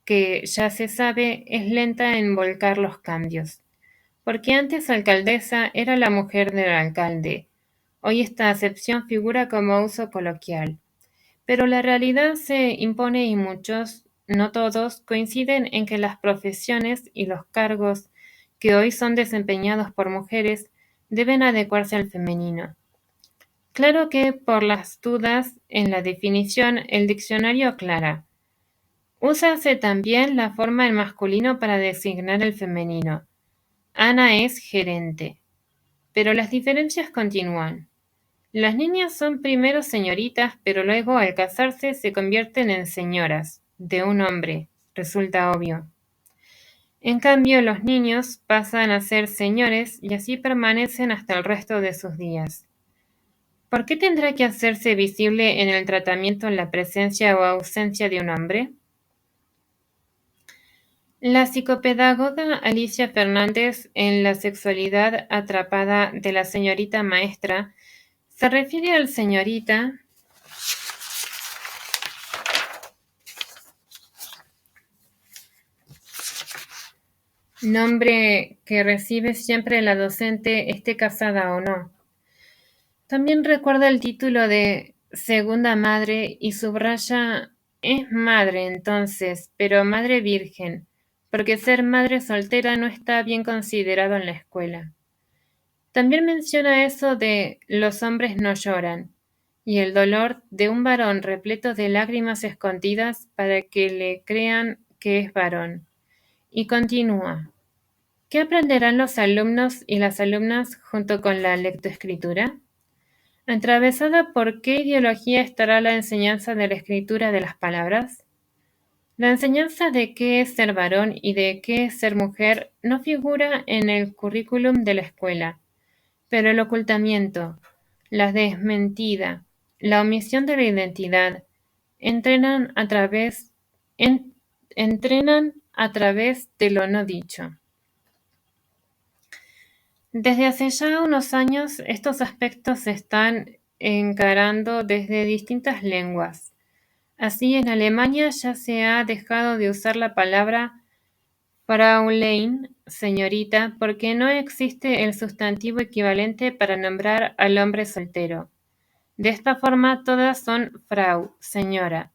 que ya se sabe es lenta en volcar los cambios. Porque antes alcaldesa era la mujer del alcalde. Hoy esta acepción figura como uso coloquial. Pero la realidad se impone y muchos, no todos, coinciden en que las profesiones y los cargos que hoy son desempeñados por mujeres deben adecuarse al femenino. Claro que por las dudas en la definición el diccionario aclara: úsase también la forma en masculino para designar el femenino. Ana es gerente. Pero las diferencias continúan. Las niñas son primero señoritas, pero luego al casarse se convierten en señoras, de un hombre, resulta obvio. En cambio, los niños pasan a ser señores y así permanecen hasta el resto de sus días. ¿Por qué tendrá que hacerse visible en el tratamiento la presencia o ausencia de un hombre? La psicopedagoga Alicia Fernández, en La sexualidad atrapada de la señorita maestra, se refiere al señorita, nombre que recibe siempre la docente, esté casada o no. También recuerda el título de Segunda Madre y subraya: es madre entonces, pero madre virgen, porque ser madre soltera no está bien considerado en la escuela. También menciona eso de los hombres no lloran, y el dolor de un varón repleto de lágrimas escondidas para que le crean que es varón. Y continúa: ¿qué aprenderán los alumnos y las alumnas junto con la lectoescritura? ¿Atravesada por qué ideología estará la enseñanza de la escritura de las palabras? La enseñanza de qué es ser varón y de qué es ser mujer no figura en el currículum de la escuela, pero el ocultamiento, la desmentida, la omisión de la identidad, entrenan a través, en- entrenan a través de lo no dicho. Desde hace ya unos años, estos aspectos se están encarando desde distintas lenguas. Así, en Alemania ya se ha dejado de usar la palabra Fräulein, señorita, porque no existe el sustantivo equivalente para nombrar al hombre soltero. De esta forma, todas son Frau, señora.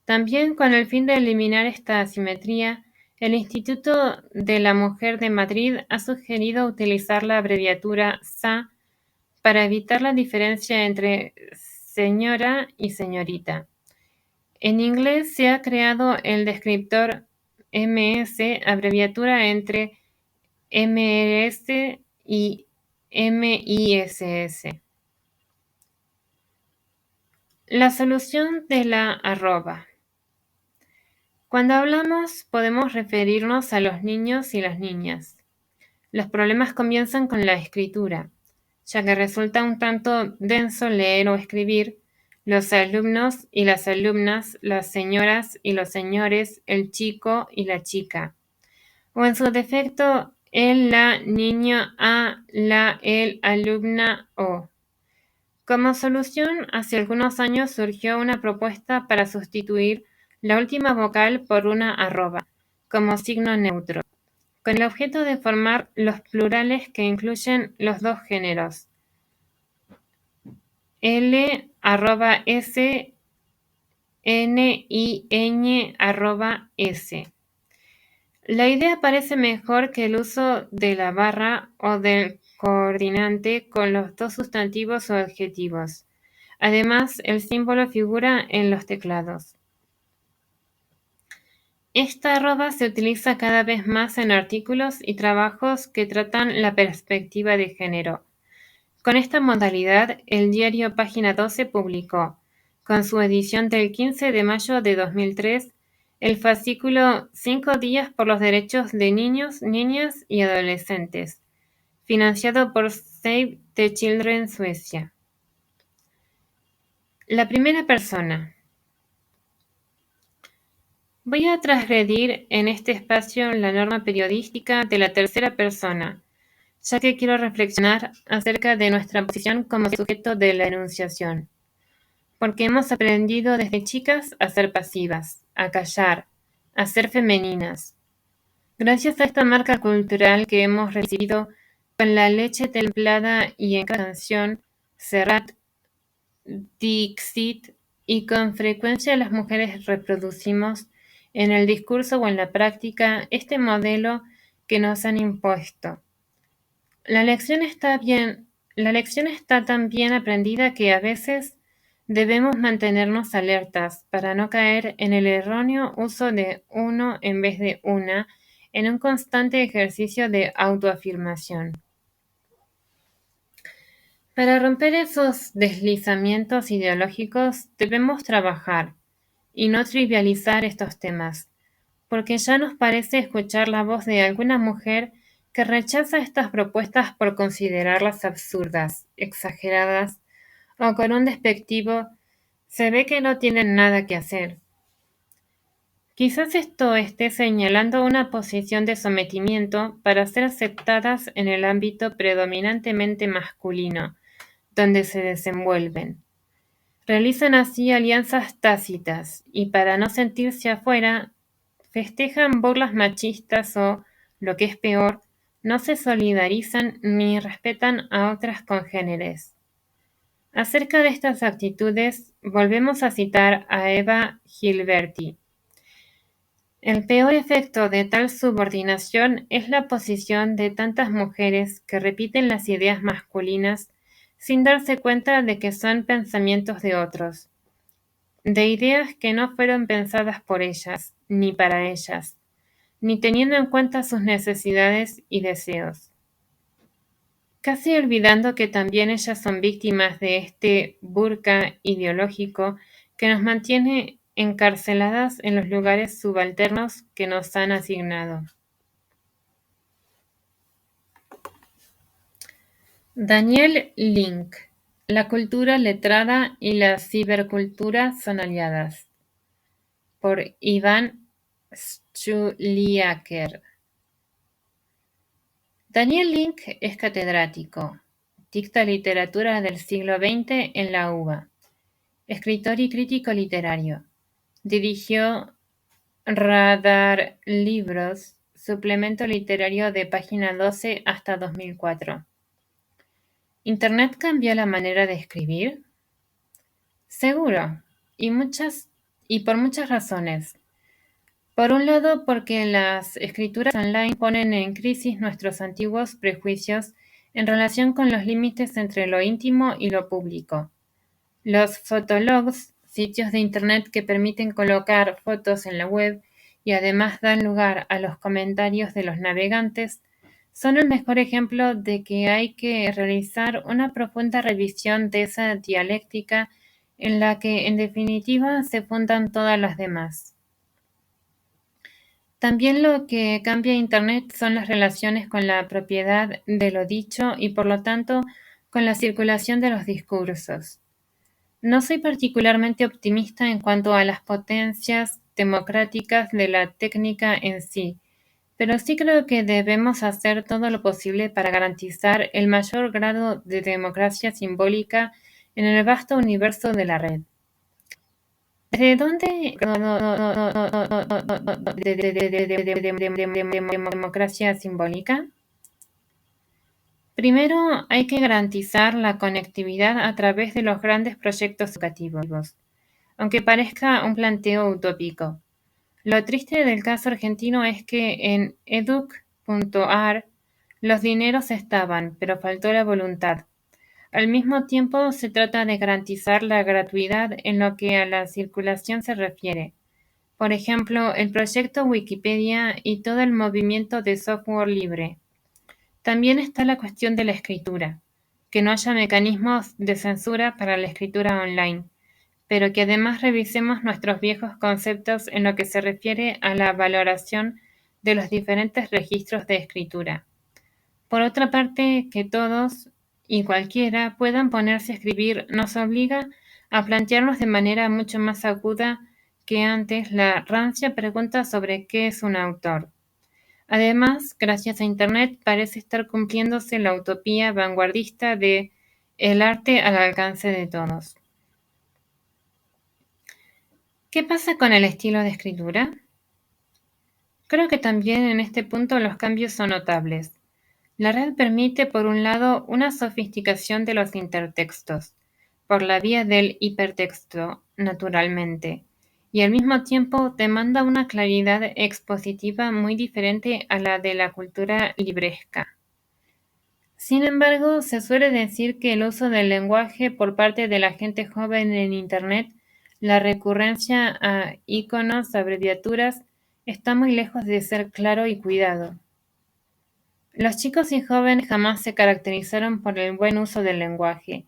También, con el fin de eliminar esta asimetría, el Instituto de la Mujer de Madrid ha sugerido utilizar la abreviatura SA para evitar la diferencia entre señora y señorita. En inglés se ha creado el descriptor MS, abreviatura entre MS y MISS. La solución de la arroba. Cuando hablamos podemos referirnos a los niños y las niñas. Los problemas comienzan con la escritura, ya que resulta un tanto denso leer o escribir. Los alumnos y las alumnas, las señoras y los señores, el chico y la chica. O en su defecto, el, la, niño, a, la, el, alumna o. Como solución, hace algunos años surgió una propuesta para sustituir la última vocal por una arroba, como signo neutro, con el objeto de formar los plurales que incluyen los dos géneros, L, S, N y ñ, S. La idea parece mejor que el uso de la barra o del coordinante con los dos sustantivos o adjetivos. Además, el símbolo figura en los teclados. Esta arroba se utiliza cada vez más en artículos y trabajos que tratan la perspectiva de género. Con esta modalidad, el diario Página 12 publicó, con su edición del 15 de mayo de 2003, el fascículo 5 días por los derechos de niños, niñas y adolescentes, financiado por Save the Children Suecia. La primera persona. Voy a transgredir en este espacio la norma periodística de la tercera persona, ya que quiero reflexionar acerca de nuestra posición como sujeto de la enunciación. Porque hemos aprendido desde chicas a ser pasivas, a callar, a ser femeninas. Gracias a esta marca cultural que hemos recibido con la leche templada y en cada canción, Serrat, Dixit, y con frecuencia las mujeres reproducimos en el discurso o en la práctica este modelo que nos han impuesto. La lección está tan bien aprendida que a veces debemos mantenernos alertas para no caer en el erróneo uso de uno en vez de una en un constante ejercicio de autoafirmación. Para romper esos deslizamientos ideológicos debemos trabajar y no trivializar estos temas, porque ya nos parece escuchar la voz de alguna mujer que rechaza estas propuestas por considerarlas absurdas, exageradas o con un despectivo: se ve que no tienen nada que hacer. Quizás esto esté señalando una posición de sometimiento para ser aceptadas en el ámbito predominantemente masculino, donde se desenvuelven. Realizan así alianzas tácitas y para no sentirse afuera, festejan burlas machistas o, lo que es peor, no se solidarizan ni respetan a otras congéneres. Acerca de estas actitudes, volvemos a citar a Eva Gilberti. El peor efecto de tal subordinación es la posición de tantas mujeres que repiten las ideas masculinas sin darse cuenta de que son pensamientos de otros, de ideas que no fueron pensadas por ellas, ni para ellas, ni teniendo en cuenta sus necesidades y deseos. Casi olvidando que también ellas son víctimas de este burka ideológico que nos mantiene encarceladas en los lugares subalternos que nos han asignado. Daniel Link: La cultura letrada y la cibercultura son aliadas. Por Iván Schuliaker. Daniel Link es catedrático, dicta literatura del siglo XX en la UBA, escritor y crítico literario. Dirigió Radar Libros, suplemento literario de Página 12 hasta 2004. ¿Internet cambió la manera de escribir? Seguro, y por muchas razones. Por un lado, porque las escrituras online ponen en crisis nuestros antiguos prejuicios en relación con los límites entre lo íntimo y lo público. Los fotologs, sitios de Internet que permiten colocar fotos en la web y además dan lugar a los comentarios de los navegantes, son el mejor ejemplo de que hay que realizar una profunda revisión de esa dialéctica en la que, en definitiva, se fundan todas las demás. También lo que cambia Internet son las relaciones con la propiedad de lo dicho y, por lo tanto, con la circulación de los discursos. No soy particularmente optimista en cuanto a las potencias democráticas de la técnica en sí, pero sí creo que debemos hacer todo lo posible para garantizar el mayor grado de democracia simbólica en el vasto universo de la red. ¿Desde dónde democracia simbólica? Primero, hay que garantizar la conectividad a través de los grandes proyectos educativos, aunque parezca un planteo utópico. Lo triste del caso argentino es que en educ.ar los dineros estaban, pero faltó la voluntad. Al mismo tiempo, se trata de garantizar la gratuidad en lo que a la circulación se refiere. Por ejemplo, el proyecto Wikipedia y todo el movimiento de software libre. También está la cuestión de la escritura, que no haya mecanismos de censura para la escritura online, pero que además revisemos nuestros viejos conceptos en lo que se refiere a la valoración de los diferentes registros de escritura. Por otra parte, que todos y cualquiera puedan ponerse a escribir nos obliga a plantearnos de manera mucho más aguda que antes la rancia pregunta sobre qué es un autor. Además, gracias a Internet parece estar cumpliéndose la utopía vanguardista de el arte al alcance de todos. ¿Qué pasa con el estilo de escritura? Creo que también en este punto los cambios son notables. La red permite, por un lado, una sofisticación de los intertextos, por la vía del hipertexto, naturalmente, y al mismo tiempo demanda una claridad expositiva muy diferente a la de la cultura libresca. Sin embargo, se suele decir que el uso del lenguaje por parte de la gente joven en Internet, la recurrencia a iconos, abreviaturas, está muy lejos de ser claro y cuidado. Los chicos y jóvenes jamás se caracterizaron por el buen uso del lenguaje.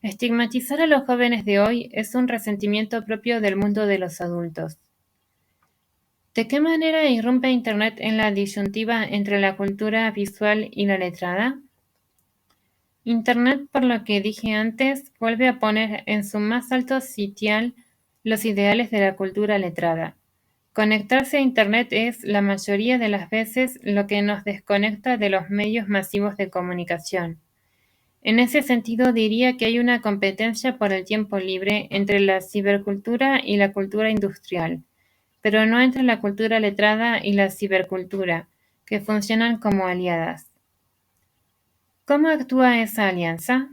Estigmatizar a los jóvenes de hoy es un resentimiento propio del mundo de los adultos. ¿De qué manera irrumpe Internet en la disyuntiva entre la cultura visual y la letrada? Internet, por lo que dije antes, vuelve a poner en su más alto sitial los ideales de la cultura letrada. Conectarse a Internet es, la mayoría de las veces, lo que nos desconecta de los medios masivos de comunicación. En ese sentido, diría que hay una competencia por el tiempo libre entre la cibercultura y la cultura industrial, pero no entre la cultura letrada y la cibercultura, que funcionan como aliadas. ¿Cómo actúa esa alianza?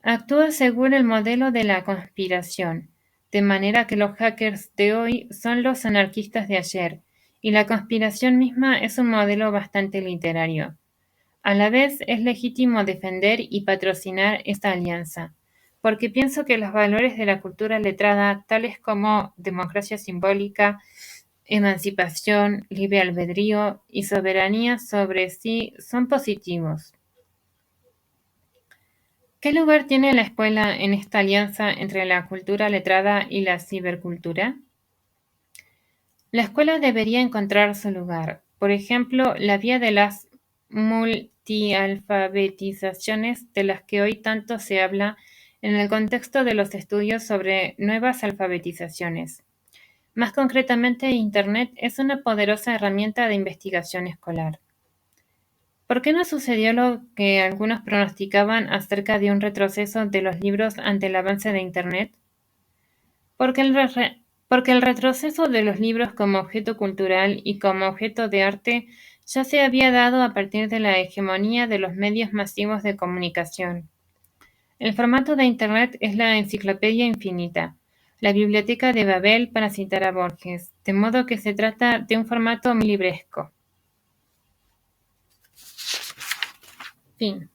Actúa según el modelo de la conspiración, de manera que los hackers de hoy son los anarquistas de ayer, y la conspiración misma es un modelo bastante literario. A la vez es legítimo defender y patrocinar esta alianza, porque pienso que los valores de la cultura letrada, tales como democracia simbólica, emancipación, libre albedrío y soberanía sobre sí, son positivos. ¿Qué lugar tiene la escuela en esta alianza entre la cultura letrada y la cibercultura? La escuela debería encontrar su lugar. Por ejemplo, la vía de las multialfabetizaciones de las que hoy tanto se habla en el contexto de los estudios sobre nuevas alfabetizaciones. Más concretamente, Internet es una poderosa herramienta de investigación escolar. ¿Por qué no sucedió lo que algunos pronosticaban acerca de un retroceso de los libros ante el avance de Internet? Porque porque el retroceso de los libros como objeto cultural y como objeto de arte ya se había dado a partir de la hegemonía de los medios masivos de comunicación. El formato de Internet es la enciclopedia infinita, la biblioteca de Babel para citar a Borges, de modo que se trata de un formato libresco. Fin.